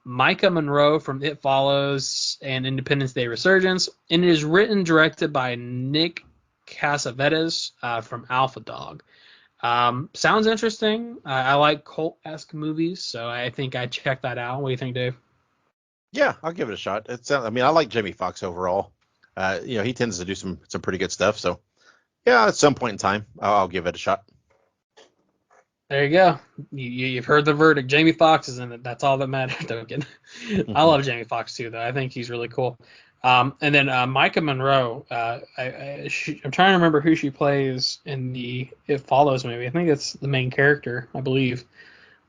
Micah Monroe from It Follows and Independence Day Resurgence, and it is written directed by Nick Cassavetes from Alpha Dog. Sounds interesting. I like cult-esque movies, so I think I'd check that out. What do you think, Dave? Yeah, I'll give it a shot. I mean, I like Jamie Foxx overall. He tends to do some pretty good stuff. So yeah, at some point in time, I'll give it a shot. There you go. You've heard the verdict. Jamie Foxx is in it. That's all that matters. Token. I love Jamie Foxx too, though. I think he's really cool. And then Micah Monroe. I'm trying to remember who she plays in the It Follows movie. I think it's the main character, I believe.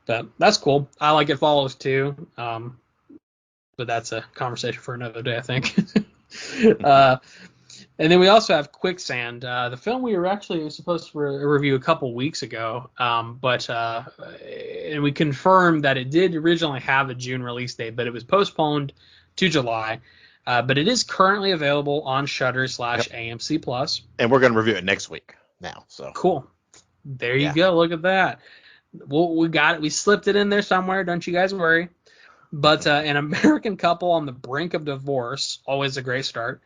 But that's cool. I like It Follows too. But that's a conversation for another day, I think. And then we also have Quicksand, the film we were actually supposed to review a couple weeks ago, and we confirmed that it did originally have a June release date, but it was postponed to July. But it is currently available on Shudder / AMC Plus. And we're going to review it next week now. So cool. There you go. Look at that. Well, we got it. We slipped it in there somewhere. Don't you guys worry. But an American couple on the brink of divorce, always a great start,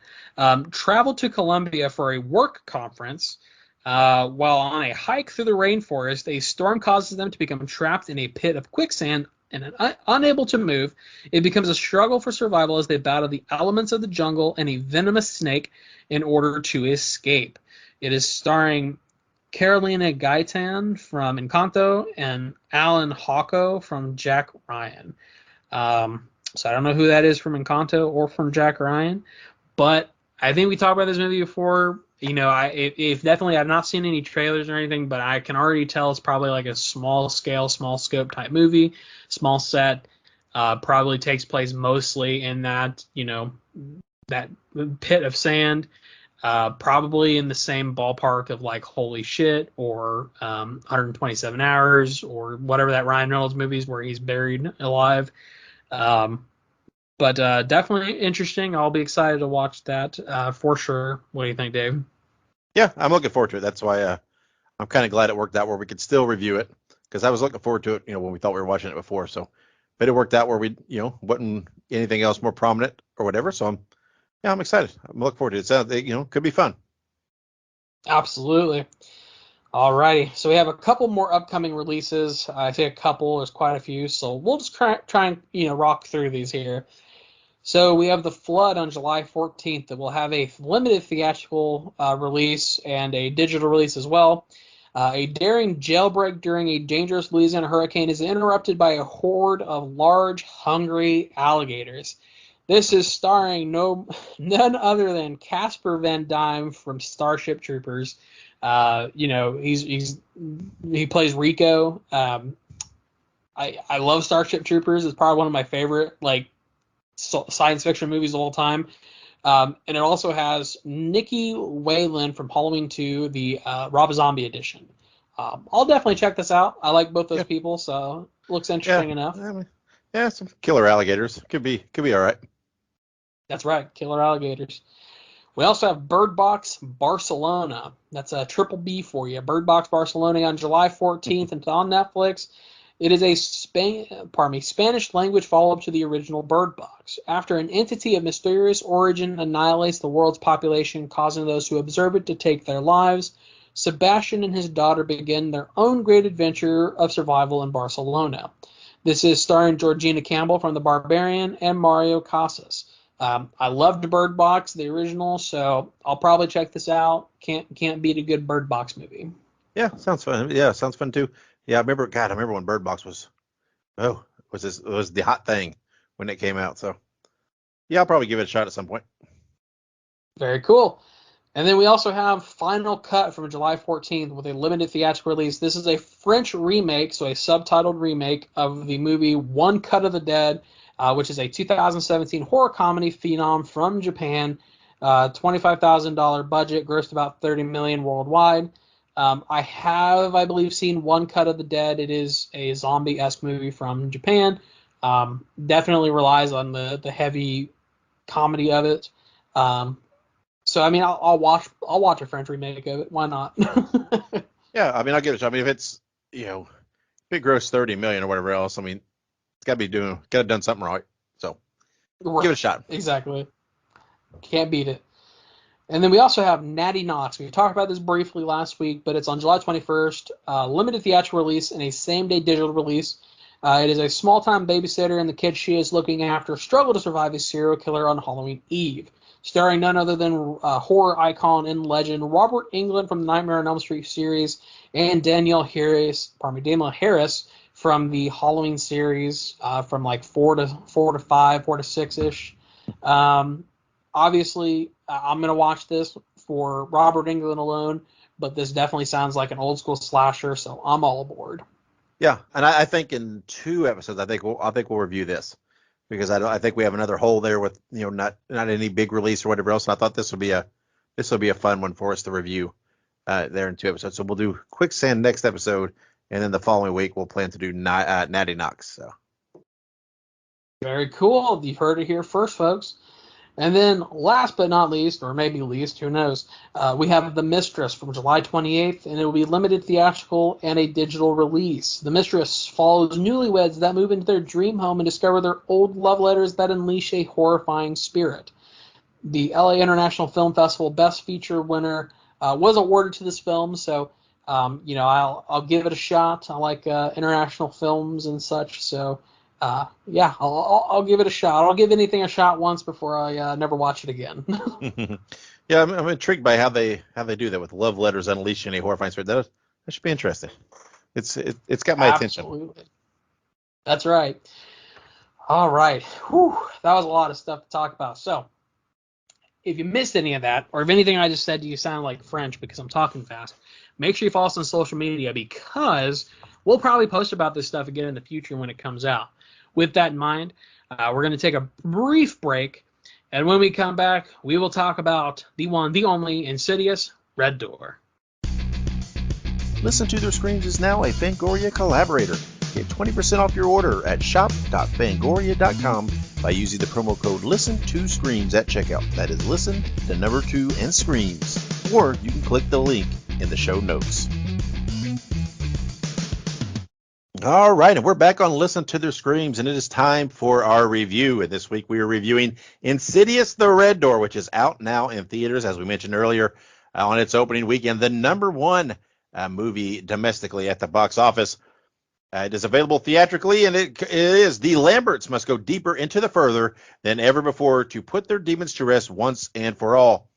traveled to Colombia for a work conference. While on a hike through the rainforest, a storm causes them to become trapped in a pit of quicksand and unable to move. It becomes a struggle for survival as they battle the elements of the jungle and a venomous snake in order to escape. It is starring Carolina Gaitan from Encanto and Alan Hawko from Jack Ryan. So I don't know who that is from Encanto or from Jack Ryan, but I think we talked about this movie before. If definitely I've not seen any trailers or anything, but I can already tell it's probably like a small scale, small scope type movie, small set. Probably takes place mostly in that that pit of sand. Probably in the same ballpark of like Holy Shit or 127 Hours or whatever that Ryan Reynolds movie is where he's buried alive. But definitely interesting. I'll be excited to watch that for sure. What do you think, Dave? Yeah, I'm looking forward to it. That's why I'm kind of glad it worked out where we could still review it, because I was looking forward to it, when we thought we were watching it before. So, but it worked out where we, wasn't anything else more prominent or whatever. So I'm excited. I'm looking forward to it. Sounds, could be fun. Absolutely. Alrighty, so we have a couple more upcoming releases. I say a couple, there's quite a few, so we'll just try and rock through these here. So we have The Flood on July 14th that will have a limited theatrical release and a digital release as well. A daring jailbreak during a dangerous Louisiana hurricane is interrupted by a horde of large, hungry alligators. This is starring none other than Casper Van Dien from Starship Troopers. He plays Rico. I love Starship Troopers. It's probably one of my favorite science fiction movies of all time. And it also has Nikki Whalen from Halloween 2, the Rob Zombie edition. I'll definitely check this out. I like both those people, so it looks interesting enough. Some killer alligators could be all right. That's right, killer alligators. We also have Bird Box Barcelona. That's a triple B for you. Bird Box Barcelona on July 14th and on Netflix. It is a Spanish language follow-up to the original Bird Box. After an entity of mysterious origin annihilates the world's population, causing those who observe it to take their lives, Sebastian and his daughter begin their own great adventure of survival in Barcelona. This is starring Georgina Campbell from The Barbarian and Mario Casas. I loved Bird Box, the original, so I'll probably check this out. Can't beat a good Bird Box movie. Yeah, sounds fun. Yeah, sounds fun too. Yeah, I remember when Bird Box was the hot thing when it came out. So yeah, I'll probably give it a shot at some point. Very cool. And then we also have Final Cut from July 14th with a limited theatrical release. This is a French remake, so a subtitled remake of the movie One Cut of the Dead, which is a 2017 horror comedy phenom from Japan. $25,000 budget, grossed about $30 million worldwide. I believe, seen One Cut of the Dead. It is a zombie-esque movie from Japan. Definitely relies on the heavy comedy of it. So I mean, I'll watch a French remake of it. Why not? Yeah, I mean, I'll give it a shot. I mean, if it's if it grossed 30 million or whatever else, I mean, got to have done something right. So Right. give it a shot. Exactly. Can't beat it. And then we also have Natty Knox. We talked about this briefly last week, but it's on July 21st, limited theatrical release and a same-day digital release. It is a small-time babysitter and the kids she is looking after struggle to survive a serial killer on Halloween Eve. Starring none other than horror icon and legend Robert Englund from the Nightmare on Elm Street series and Danielle Harris from the Halloween series from like 4 to 5, 4 to 6-ish. Obviously, I'm going to watch this for Robert Englund alone, but this definitely sounds like an old school slasher, so I'm all aboard. Yeah, and I think in 2 episodes, I think we'll review this because I think we have another hole there with not any big release or whatever else. And I thought this will be a fun one for us to review there in 2 episodes. So we'll do Quicksand next episode, and then the following week we'll plan to do Natty Knox. So Very cool. You've heard it here first, folks. And then last but not least, or maybe least, who knows, we have The Mistress from July 28th, and it will be limited theatrical and a digital release. The Mistress follows newlyweds that move into their dream home and discover their old love letters that unleash a horrifying spirit. The LA International Film Festival Best Feature winner was awarded to this film, so I'll give it a shot. I like international films and such, so yeah, I'll give it a shot. I'll give anything a shot once before I never watch it again. yeah, I'm intrigued by how they do that with love letters unleashing a horrifying spirit. That should be interesting. It's got my attention. Absolutely, that's right. All right, whew, that was a lot of stuff to talk about. So, if you missed any of that, or if anything I just said to you sounded like French because I'm talking fast, make sure you follow us on social media because we'll probably post about this stuff again in the future when it comes out. With that in mind, we're going to take a brief break, and when we come back, we will talk about the one, the only Insidious Red Door. Listen to Their Screams is now a Fangoria collaborator. Get 20% off your order at shop.fangoria.com by using the promo code LISTEN2SCREAMS at checkout. That is listen, the number 2, and screams. Or you can click the link in the show notes. All right, and we're back on Listen to Their Screams, and it is time for our review. And this week we are reviewing Insidious the Red Door, which is out now in theaters, as we mentioned earlier, on its opening weekend. The number 1 movie domestically at the box office. It is available theatrically, and it is The Lamberts must go deeper into the further than ever before to put their demons to rest once and for all.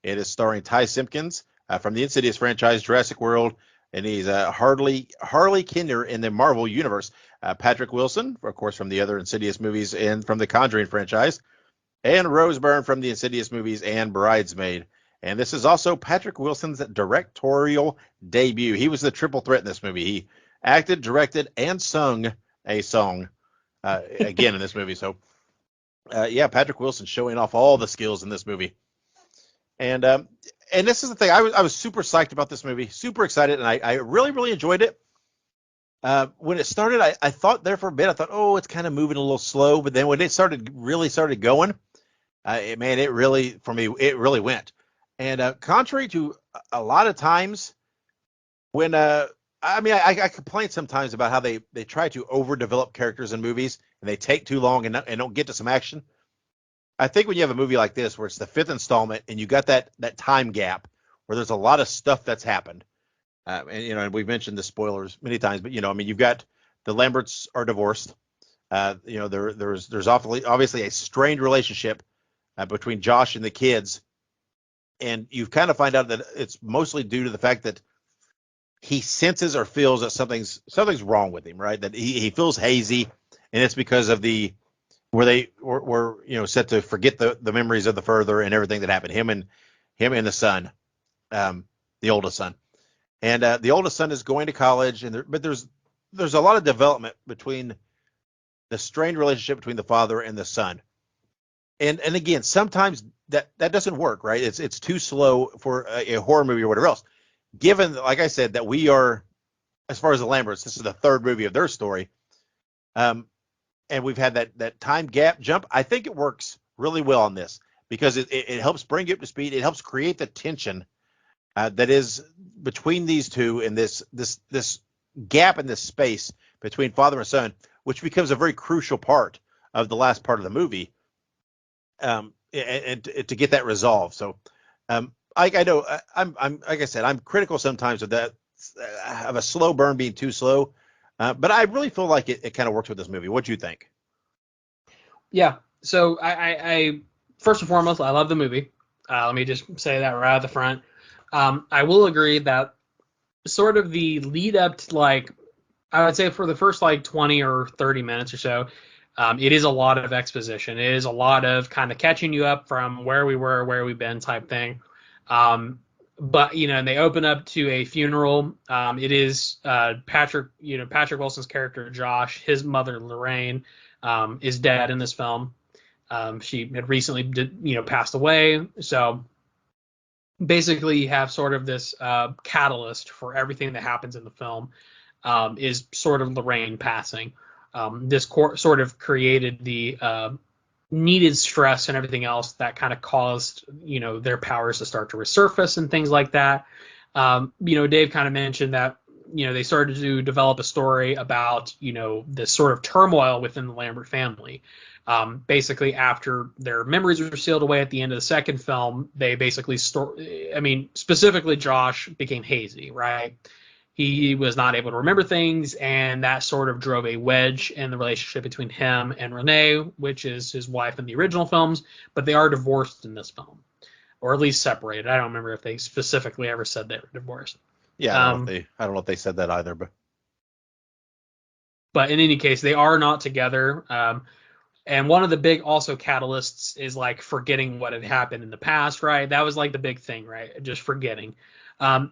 It is starring Ty Simpkins from the Insidious franchise, Jurassic World, and he's Harley Kinner in the Marvel Universe. Patrick Wilson, of course, from the other Insidious movies and from the Conjuring franchise, and Rose Byrne from the Insidious movies and Bridesmaid. And this is also Patrick Wilson's directorial debut. He was the triple threat in this movie. He acted, directed, and sung a song again in this movie. So, yeah, Patrick Wilson showing off all the skills in this movie. And this is the thing. I was super psyched about this movie, super excited, and I really, really enjoyed it. When it started, I thought there for a bit, I thought, oh, it's kind of moving a little slow. But then when it really started going, it really, for me, it really went. And contrary to a lot of times when I complain sometimes about how they try to overdevelop characters in movies and they take too long and don't get to some action. I think when you have a movie like this where it's the 5th installment and you got that time gap where there's a lot of stuff that's happened, and we've mentioned the spoilers many times, but you've got the Lamberts are divorced. There's obviously a strained relationship between Josh and the kids, and you kind of find out that it's mostly due to the fact that he senses or feels that something's wrong with him, right? That he feels hazy, and it's because of where they were set to forget the memories of the further and everything that happened. Him and the son, the oldest son, and the oldest son is going to college, but there's a lot of development between the strained relationship between the father and the son, and again sometimes that doesn't work, right? It's too slow for a horror movie or whatever else. Given, like I said, that we are, as far as the Lamberts, this is the 3rd movie of their story. And we've had that time gap jump. I think it works really well on this because it helps bring you up to speed. It helps create the tension that is between these two and this gap in this space between father and son, which becomes a very crucial part of the last part of the movie, and to get that resolved. So, I know I'm like I said, I'm critical sometimes of that, of a slow burn being too slow, but I really feel like it kind of works with this movie. What do you think? Yeah. So I first and foremost, I love the movie. Let me just say that right at the front. I will agree that sort of the lead up to, like, I would say for the first like 20 or 30 minutes or so, it is a lot of exposition. It is a lot of kind of catching you up from where we were, where we've been type thing. But and they open up to a funeral. It is Patrick Wilson's character Josh, his mother Lorraine, is dead in this film. She had recently passed away. So basically, you have sort of this catalyst for everything that happens in the film, is sort of Lorraine passing. This sort of created the needed stress and everything else that kind of caused their powers to start to resurface and things like that. Dave kind of mentioned that they started to develop a story about this sort of turmoil within the Lambert family. Basically, after their memories were sealed away at the end of the second film, they basically specifically Josh became hazy, right? He was not able to remember things, and that sort of drove a wedge in the relationship between him and Renee, which is his wife in the original films, but they are divorced in this film, or at least separated. I don't remember if they specifically ever said they were divorced. Yeah, I don't know if they said that either, but in any case, they are not together. And one of the big also catalysts is like forgetting what had happened in the past, right? That was like the big thing, right? Just forgetting.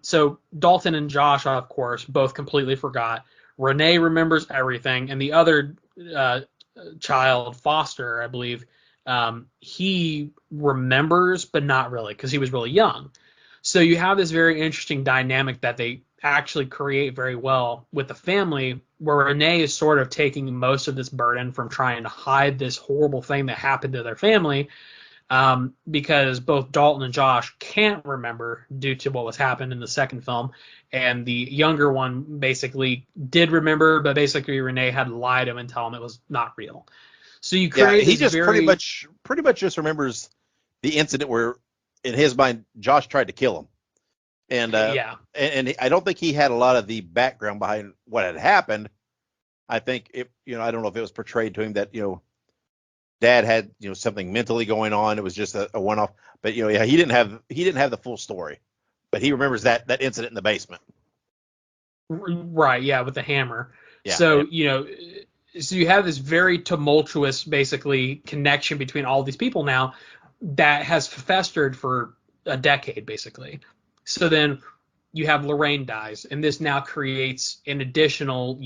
So Dalton and Josh, of course, both completely forgot. Renee remembers everything, and the other child, Foster, I believe, he remembers, but not really, because he was really young. So you have this very interesting dynamic that they actually create very well with the family, where Renee is sort of taking most of this burden from trying to hide this horrible thing that happened to their family, because both Dalton and Josh can't remember due to what was happened in the second film, and the younger one basically did remember, but basically Renee had lied to him and tell him it was not real. So you create he this just very pretty much just remembers the incident where, in his mind, Josh tried to kill him, and yeah. and I don't think he had a lot of the background behind what had happened. I think I don't know if it was portrayed to him that Dad had something mentally going on. It was just a one-off, but he didn't have the full story, but he remembers that incident in the basement. Right, yeah, with the hammer. Yeah. So so you have this very tumultuous, basically, connection between all these people now that has festered for a decade, basically. So then you have Lorraine dies, and this now creates an additional,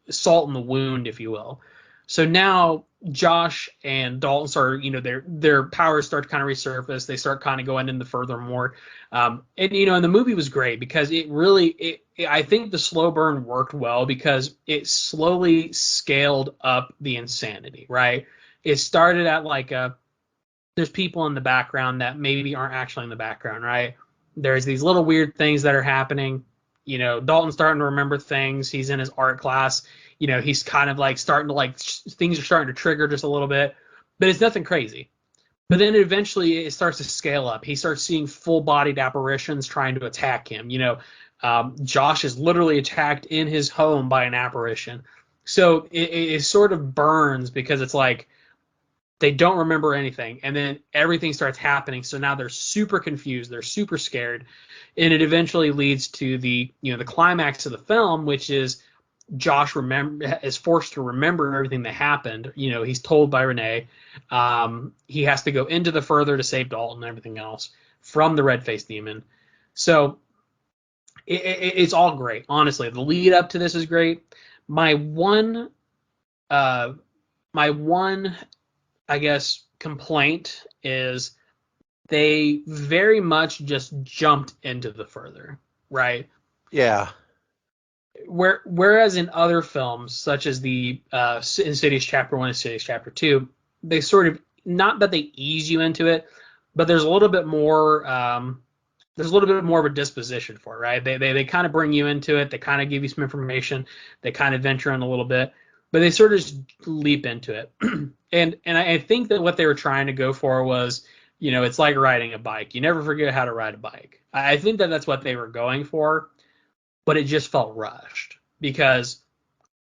salt in the wound, if you will. So now Josh and Dalton start, their powers start to kind of resurface. They start kind of going into furthermore. And the movie was great because I think the slow burn worked well because it slowly scaled up the insanity, right? It started at like there's people in the background that maybe aren't actually in the background, right? There's these little weird things that are happening. Dalton's starting to remember things. He's in his art class. He's kind of like starting to things are starting to trigger just a little bit, but it's nothing crazy. But then eventually it starts to scale up. He starts seeing full-bodied apparitions trying to attack him. Josh is literally attacked in his home by an apparition. So it sort of burns because it's like they don't remember anything, and then everything starts happening. So now they're super confused. They're super scared, and it eventually leads to the climax of the film, which is Josh is forced to remember everything that happened. He's told by Renee. He has to go into the further to save Dalton and everything else from the red-faced demon. So it's all great. Honestly, the lead up to this is great. My one, I guess, complaint is they very much just jumped into the further, right? Yeah. Whereas in other films, such as the Insidious Chapter 1 and Insidious Chapter 2, they sort of, not that they ease you into it, but there's a little bit more of a disposition for it, right? They kind of bring you into it. They kind of give you some information. They kind of venture in a little bit. but they sort of just leap into it. and I think that what they were trying to go for was, it's like riding a bike. You never forget how to ride a bike. I think that that's what they were going for, but it just felt rushed because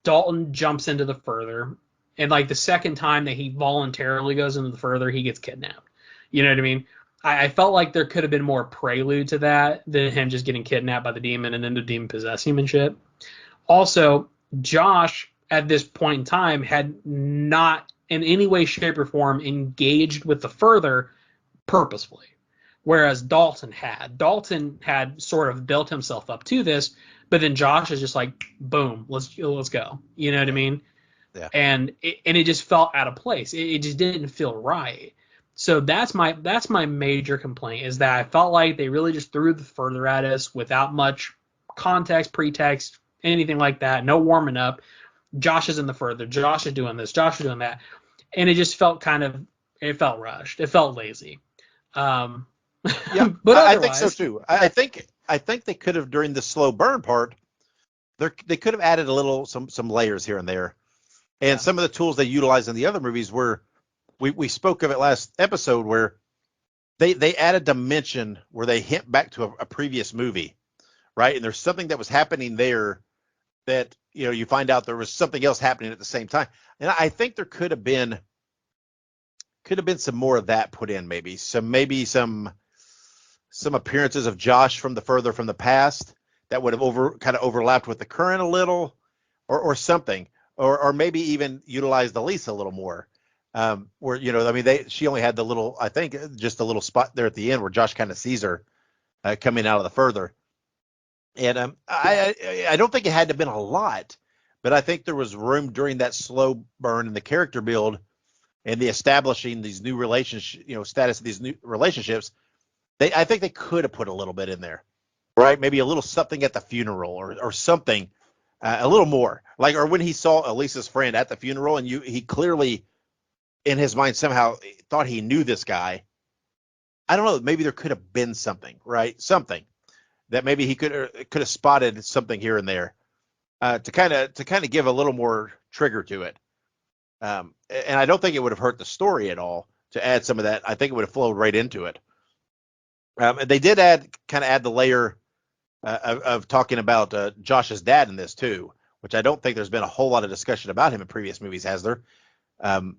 Dalton jumps into the further, and like the second time that he voluntarily goes into the further, he gets kidnapped. You know what I mean? I felt like there could have been more prelude to that than him just getting kidnapped by the demon and then the demon possessing him and shit. Also, Josh at this point in time had not in any way, shape, or form engaged with the further purposefully, whereas Dalton had. Dalton had sort of built himself up to this, but then Josh is just like, boom, let's go. You know what I mean? Yeah. And it just felt out of place. It just didn't feel right. So that's my major complaint is that I felt like they really just threw the further at us without much context, pretext, anything like that. No warming up. Josh is in the further. Josh is doing this. Josh is doing that, and it just felt it felt rushed. It felt lazy. Um, Yeah, but I think so otherwise, too. I think they could have during the slow burn part, they could have added a little some layers here and there, and yeah, some of the tools they utilized in the other movies were we spoke of it last episode where they add a dimension where they hint back to a previous movie, right? And there's something that was happening there that you find out there was something else happening at the same time, and I think there could have been some more of that put in, maybe some appearances of Josh from the past that would have kind of overlapped with the current a little, or something, or maybe even utilize the Lisa a little more. Where I mean, she only had the little, I think, just a little spot there at the end where Josh kind of sees her coming out of the further, and yeah, I don't think it had to have been a lot, but I think there was room during that slow burn and the character build and the establishing these new relationship, status of these new relationships. I think they could have put a little bit in there, right? Maybe a little something at the funeral or something, a little more like, or when he saw Elisa's friend at the funeral and he clearly in his mind somehow thought he knew this guy. I don't know. Maybe there could have been something, right? Something that maybe he could have spotted something here and there to kind of give a little more trigger to it. And I don't think it would have hurt the story at all to add some of that. I think it would have flowed right into it. And they did add the layer of talking about Josh's dad in this too, which I don't think there's been a whole lot of discussion about him in previous movies, has there? Um,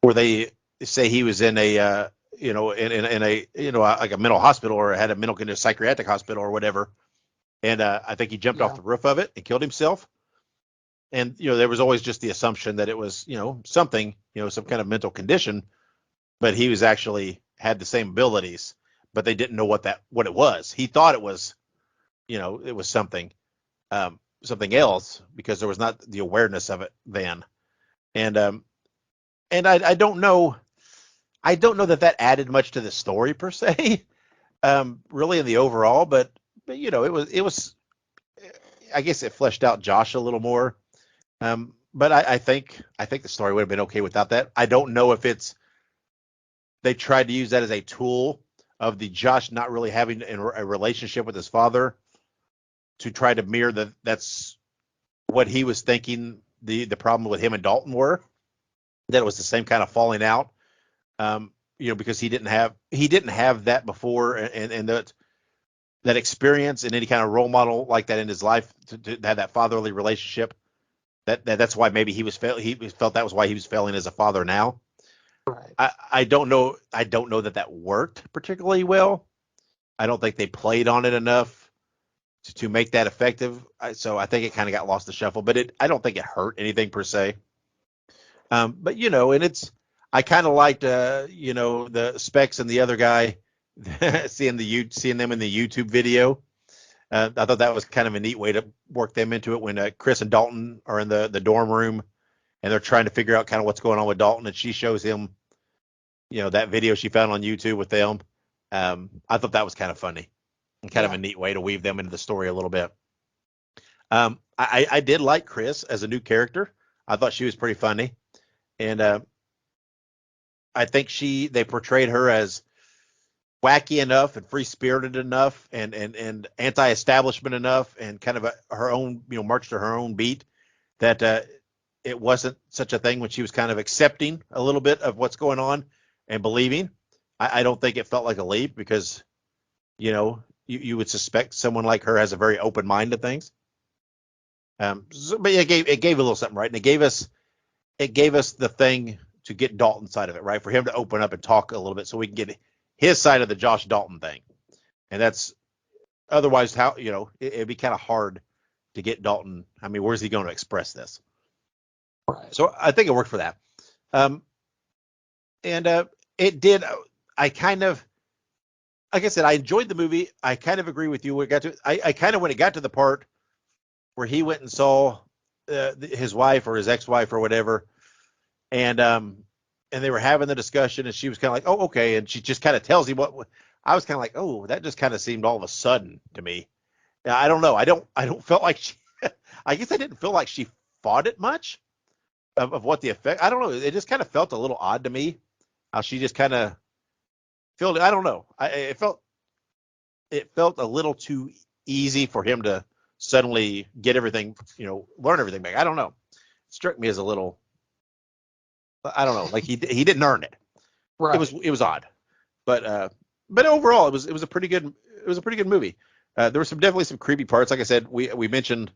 where they say he was in a in a like a mental hospital or had a mental condition, psychiatric hospital or whatever, and I think he jumped off yeah, the roof of it and killed himself. And there was always just the assumption that it was something, some kind of mental condition, but he was actually had the same abilities, but they didn't know what it was. He thought it was it was something else because there was not the awareness of it then. And I don't know. I don't know that added much to the story per se, really in the overall, but it was. I guess it fleshed out Josh a little more. But I think the story would have been okay without that. I don't know if they tried to use that as a tool of the Josh not really having a relationship with his father to try to mirror that's what he was thinking the problem with him and Dalton were, that it was the same kind of falling out, because he didn't have that before, and that experience and any kind of role model like that in his life to have that fatherly relationship. That's why maybe he felt that was why he was failing as a father now. right. I don't know. I don't know that worked particularly well. I don't think they played on it enough to make that effective. So I think it kind of got lost the shuffle. But I don't think it hurt anything per se. But and I kind of liked the Specs and the other guy seeing them in the YouTube video. I thought that was kind of a neat way to work them into it when Chris and Dalton are in the dorm room and they're trying to figure out kind of what's going on with Dalton, and she shows him that video she found on YouTube with them. I thought that was kind of funny and kind of Yeah, a neat way to weave them into the story a little bit. I did like Chris as a new character. I thought she was pretty funny, and I think they portrayed her as wacky enough and free spirited enough and anti-establishment enough and kind of her own march to her own beat that it wasn't such a thing when she was kind of accepting a little bit of what's going on and believing. I don't think it felt like a leap because, you would suspect someone like her has a very open mind to things. But it gave a little something, right? And it gave us the thing to get Dalton's side of it, right? For him to open up and talk a little bit so we can get his side of the Josh Dalton thing. And that's otherwise how, it'd be kind of hard to get Dalton. I mean, where's he going to express this? Right. So I think it worked for that. And it did. I kind of, like I said, I enjoyed the movie. I kind of agree with you. When it got to the part where he went and saw his wife or his ex-wife or whatever, and they were having the discussion, and she was kind of like, "Oh, okay," and she just kind of tells him what. I was kind of like, "Oh, that just kind of seemed all of a sudden to me." Yeah, I don't know. I don't feel like she. I guess I didn't feel like she fought it much of what the effect. I don't know. It just kind of felt a little odd to me how she just kind of felt. I don't know. It felt a little too easy for him to suddenly get everything, learn everything back. I don't know. It struck me as a little. I don't know. Like he didn't earn it. Right. It was odd, but overall it was a pretty good movie. There were definitely some creepy parts. Like I said, we mentioned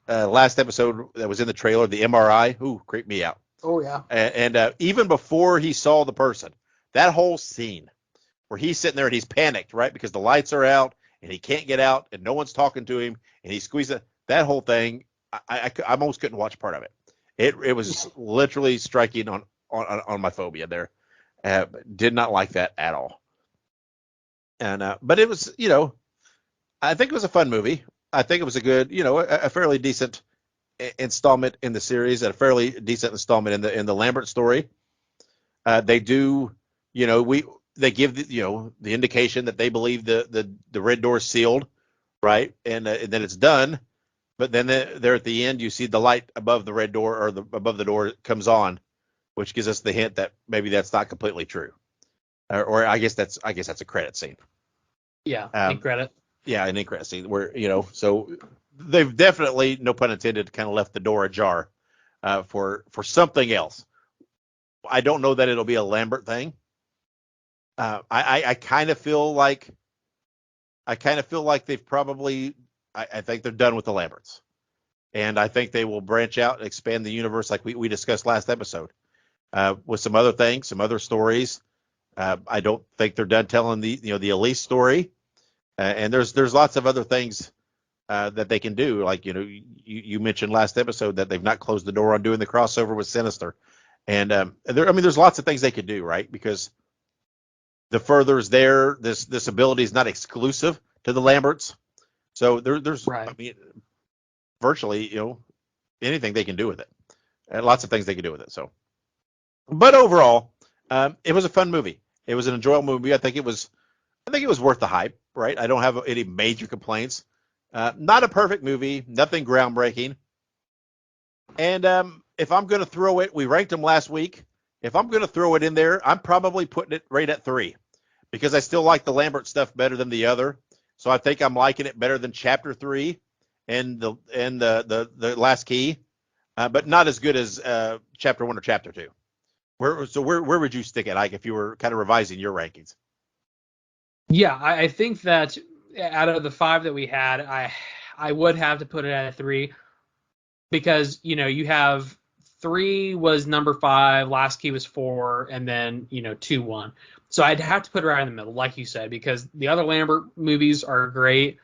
last episode that was in the trailer, the MRI. Ooh, creeped me out. Oh yeah. And even before he saw the person, that whole scene where he's sitting there and he's panicked, right? Because the lights are out and he can't get out and no one's talking to him and he squeezes that whole thing. I almost couldn't watch part of it. It was literally striking on my phobia there. Did not like that at all. And but it was, I think it was a fun movie. I think it was a good, a fairly decent installment in the series, and a fairly decent installment in the Lambert story. They do, they give the indication that they believe the Red Door is sealed, right, and then it's done. But then there at the end, you see the light above the Red Door or above the door comes on, which gives us the hint that maybe that's not completely true, or I guess that's a credit scene. Yeah, in credit. Yeah, an end credit scene where so they've definitely, no pun intended, kind of left the door ajar for something else. I don't know that it'll be a Lambert thing. I kind of feel like they've probably. I think they're done with the Lamberts, and I think they will branch out and expand the universe like we discussed last episode with some other things, some other stories. I don't think they're done telling the Elise story, and there's lots of other things that they can do. Like you mentioned last episode that they've not closed the door on doing the crossover with Sinister, and there's lots of things they could do, right? Because the further is there, this ability is not exclusive to the Lamberts. So there's, right. I mean, virtually, anything they can do with it, and lots of things they can do with it. So, but overall, it was a fun movie. It was an enjoyable movie. I think it was worth the hype, right? I don't have any major complaints. Not a perfect movie, nothing groundbreaking. And if I'm going to throw it, we ranked them last week. If I'm going to throw it in there, I'm probably putting it right at 3 because I still like the Lambert stuff better than the other. So I think I'm liking it better than Chapter 3 and the Last Key, but not as good as Chapter 1 or Chapter 2. Where would you stick it, Ike, if you were kind of revising your rankings? Yeah, I think that out of the 5 that we had, I would have to put it at 3 because you have 3 was number 5, Last Key was 4, and then 2 1. So I'd have to put it right in the middle, like you said, because the other Lambert movies are great,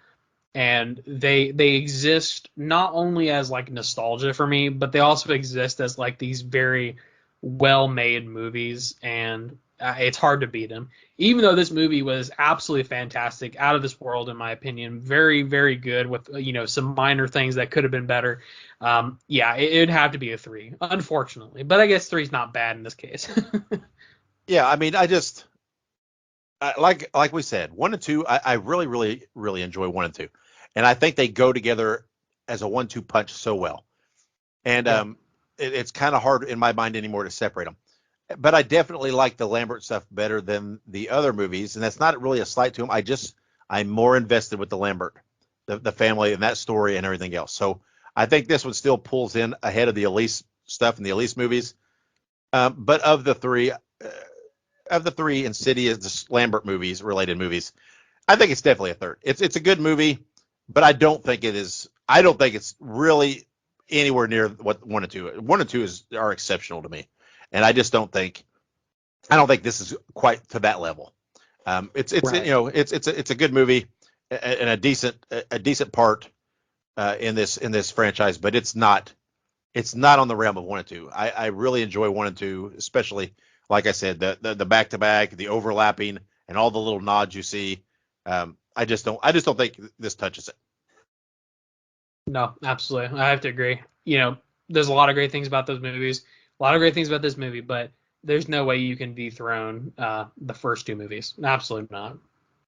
and they exist not only as like nostalgia for me, but they also exist as like these very well-made movies, and it's hard to beat them. Even though this movie was absolutely fantastic, out of this world in my opinion, very very good with some minor things that could have been better. Yeah, it'd have to be a 3, unfortunately, but I guess 3 is not bad in this case. Yeah, I mean, like we said, 1 and 2, I really really really enjoy 1 and 2, and I think they go together as a 1-2 punch so well, and Yeah. it's kind of hard in my mind anymore to separate them. But I definitely like the Lambert stuff better than the other movies, and that's not really a slight to them. I'm more invested with the Lambert, the family and that story and everything else. So I think this one still pulls in ahead of the Elise stuff in the Elise movies. But of the three Insidious Lambert movies, related movies, I think it's definitely a third. It's a good movie, but I don't think it is. I don't think it's really anywhere near what 1 and 2. 1 and 2 are exceptional to me, and I just don't think. I don't think this is quite to that level. It's Right. it's a good movie and a decent part in this franchise, but it's not on the realm of 1 and 2. I really enjoy 1 and 2, especially like I said, the back to back, the overlapping, and all the little nods you see. I just don't think this touches it. No, absolutely. I have to agree. There's a lot of great things about those movies, a lot of great things about this movie, but there's no way you can dethrone the first two movies. Absolutely not.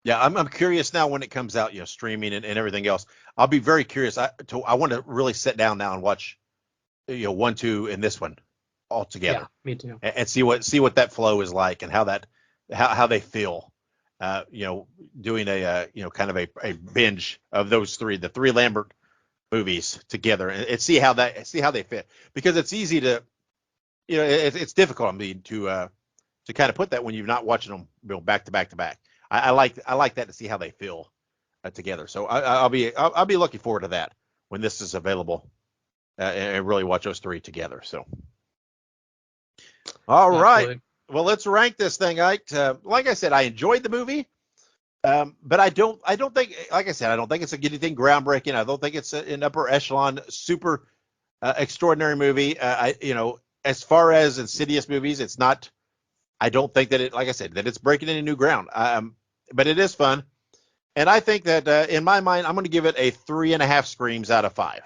Yeah, I'm curious now when it comes out, streaming and everything else. I'll be very curious. I want to really sit down now and watch, 1, 2, and this one all Yeah, together, me too. and see what that flow is like and how they feel. Doing a kind of a binge of the three Lambert movies together, and see how they fit, because it's easy to, it's difficult, I mean, to kind of put that when you're not watching them, back to back to back. I like that, to see how they feel together. So I'll be looking forward to that when this is available, and really watch those three together. So, all right, Absolutely. well, let's rank this thing, Ike. Like I said, I enjoyed the movie, but I don't think, like I said, I don't think it's anything groundbreaking. I don't think it's an upper echelon, super extraordinary movie. As far as Insidious movies, it's not. I don't think that like I said, that it's breaking any new ground. But it is fun, and I think that in my mind, I'm going to give it a 3.5 screams out of 5.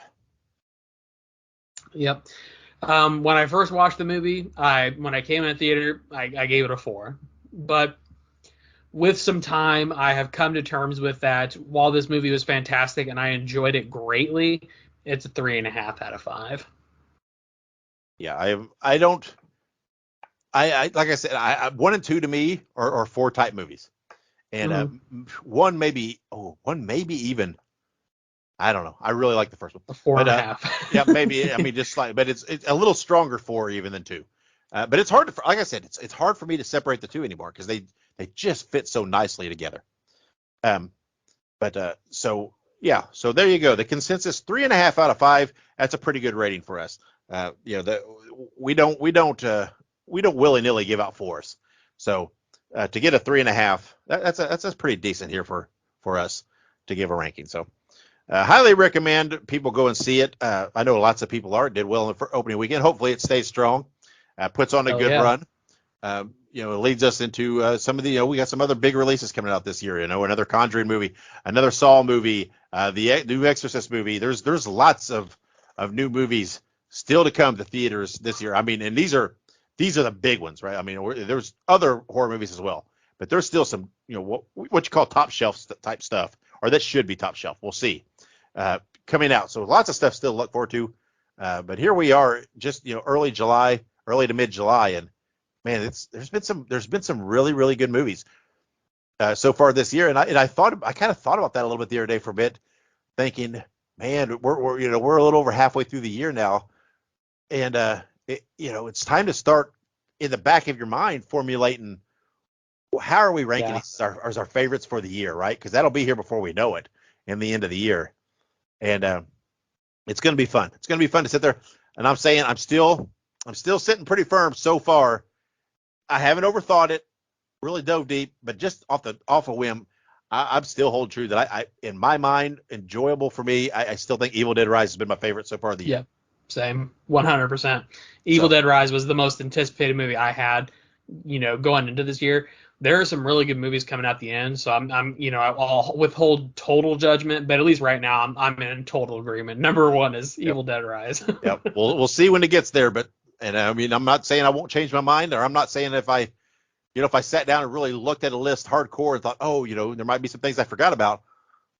Yep. When I first watched the movie, when I came in the theater, I gave it a 4. But with some time, I have come to terms with that. While this movie was fantastic and I enjoyed it greatly, it's a 3.5 out of 5. Yeah, I don't. I like I said, 1 and 2 to me are 4 type movies, and Mm-hmm. one maybe even. I don't know. I really like the first one, A four but and a half. yeah, maybe. I mean, just slightly, but it's a little stronger 4 even than 2. But it's hard to, like I said, it's hard for me to separate the two anymore, because they just fit so nicely together. Um, but so yeah, so there you go. The consensus 3.5 out of 5. That's a pretty good rating for us. We don't willy nilly give out 4s. So to get a 3.5, that's pretty decent here for us to give a ranking. So highly recommend people go and see it. I know lots of people are. It did well in the opening weekend. Hopefully it stays strong. Puts on a Oh good yeah. run. It leads us into some of the, we got some other big releases coming out this year. Another Conjuring movie, another Saw movie, the new Exorcist movie. There's lots of new movies still to come to theaters this year. I mean, and these are the big ones, right? I mean, there's other horror movies as well, but there's still some, what you call top shelf type stuff, or that should be top shelf. We'll see, coming out. So lots of stuff still to look forward to. But here we are, just early to mid July, and man, there's been some really, really good movies so far this year, and I kind of thought about that a little bit the other day for a bit, thinking, man, we're a little over halfway through the year now, and it's time to start in the back of your mind formulating, well, how are we ranking Yeah. these as our favorites for the year, right? Because that'll be here before we know it, in the end of the year, and it's going to be fun. It's going to be fun to sit there, and I'm saying I'm still sitting pretty firm so far. I haven't overthought it, really dove deep, but just off a whim, I'm still holding true that I in my mind, enjoyable for me. I still think Evil Dead Rise has been my favorite so far of the year. Yep. Same. 100%. Evil So Dead Rise was the most anticipated movie I had, going into this year. There are some really good movies coming at the end, so I'll withhold total judgment, but at least right now I'm in total agreement. Number one is yep, Evil Dead Rise. yep. We'll see when it gets there, but and I mean, I'm not saying I won't change my mind, or I'm not saying if I sat down and really looked at a list hardcore and thought, oh, there might be some things I forgot about.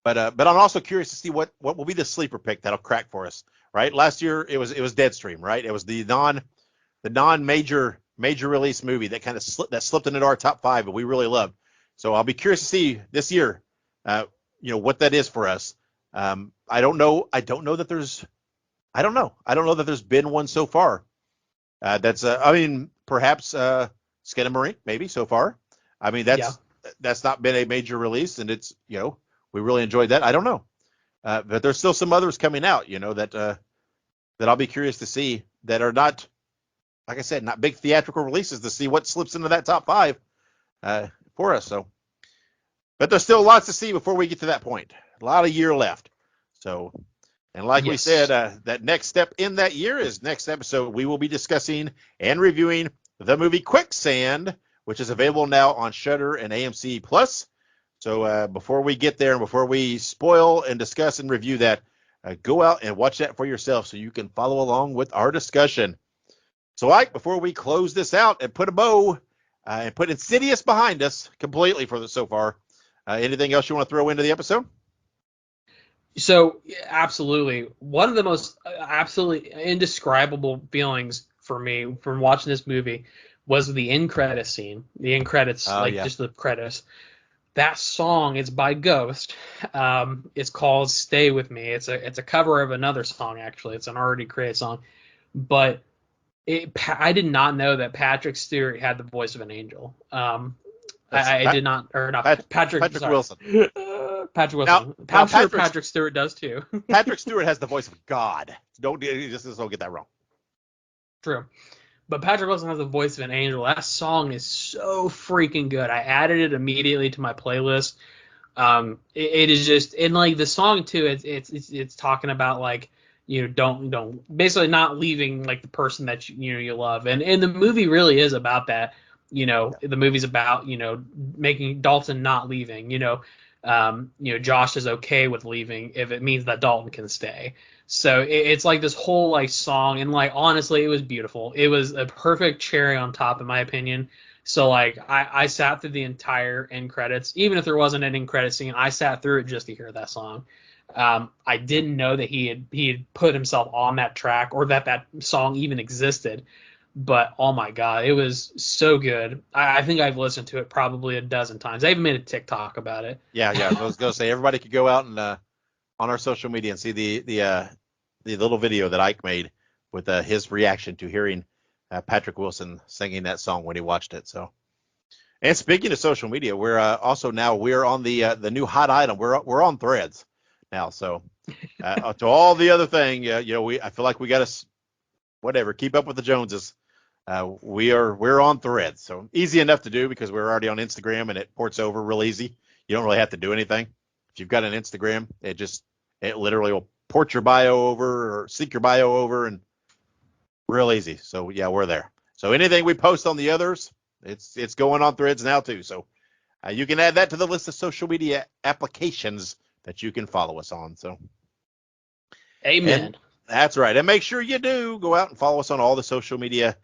But I'm also curious to see what will be the sleeper pick that'll crack for us. Right? Last year it was Deadstream, right? It was the non major release movie that kind of slipped into our top 5, but we really loved. So I'll be curious to see this year, what that is for us. I don't know that there's been one so far That's I mean, perhaps Skinamarink maybe so far. I mean, Yeah. that's not been a major release, and it's we really enjoyed that. I don't know, but there's still some others coming out, that I'll be curious to see that are not, like I said, not big theatrical releases, to see what slips into that top 5 for us. So, but there's still lots to see before we get to that point. A lot of year left. So, and like we said, Yes. that next step in that year is next episode. We will be discussing and reviewing the movie Quicksand, which is available now on Shudder and AMC Plus. So before we get there and before we spoil and discuss and review that, go out and watch that for yourself so you can follow along with our discussion. So, Ike, before we close this out and put a bow and put Insidious behind us completely for so far, anything else you want to throw into the episode? So absolutely, one of the most absolutely indescribable feelings for me from watching this movie was the end credits scene. The end credits, Oh, like yeah. just the credits. That song is by Ghost. It's called "Stay with Me." It's a cover of another song actually. It's an already created song, but I did not know that Patrick Stewart had the voice of an angel. That's I did not, or not Patrick. Patrick Sorry, Wilson. Patrick Now, Wilson. now I'm sure Patrick Stewart does too. Patrick Stewart has the voice of God. Just don't get that wrong. True. But Patrick Wilson has the voice of an angel. That song is so freaking good. I added it immediately to my playlist. It is just, and like the song too. It's talking about like don't basically not leaving like the person that you love, and the movie really is about that. The movie's about making Dalton not leaving. Josh is okay with leaving if it means that Dalton can stay. So it's like this whole like song, and like honestly, it was beautiful. It was a perfect cherry on top, in my opinion. So like I sat through the entire end credits, even if there wasn't an end credit scene, I sat through it just to hear that song. I didn't know that he had put himself on that track or that song even existed. But oh my god, it was so good. I think I've listened to it probably a dozen times. I even made a TikTok about it. Yeah, yeah. I was gonna say everybody could go out and on our social media and see the little video that Ike made with his reaction to hearing Patrick Wilson singing that song when he watched it. So, and speaking of social media, we're also now we're on the new hot item. We're on Threads now. So to all the other thing, I feel like we got to whatever keep up with the Joneses. We're on Threads, so easy enough to do because we're already on Instagram and it ports over real easy. You don't really have to do anything. If you've got an Instagram, it literally will port your bio over or sync your bio over and real easy. So yeah, we're there. So anything we post on the others, it's going on Threads now too. So you can add that to the list of social media applications that you can follow us on. So and Amen. that's right. And make sure you do go out and follow us on all the social media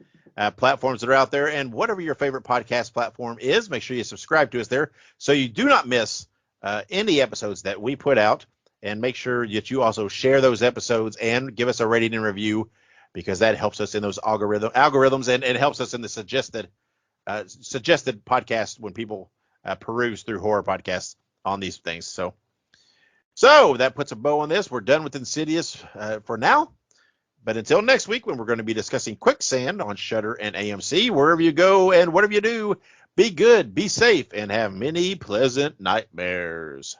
platforms that are out there. And whatever your favorite podcast platform is, make sure you subscribe to us there so you do not miss any episodes that we put out. And make sure that you also share those episodes and give us a rating and review because that helps us in those algorithms and it helps us in the suggested podcast when people peruse through horror podcasts on these things. So that puts a bow on this. We're done with Insidious for now. But until next week, when we're going to be discussing Quicksand on Shudder and AMC, wherever you go and whatever you do, be good, be safe, and have many pleasant nightmares.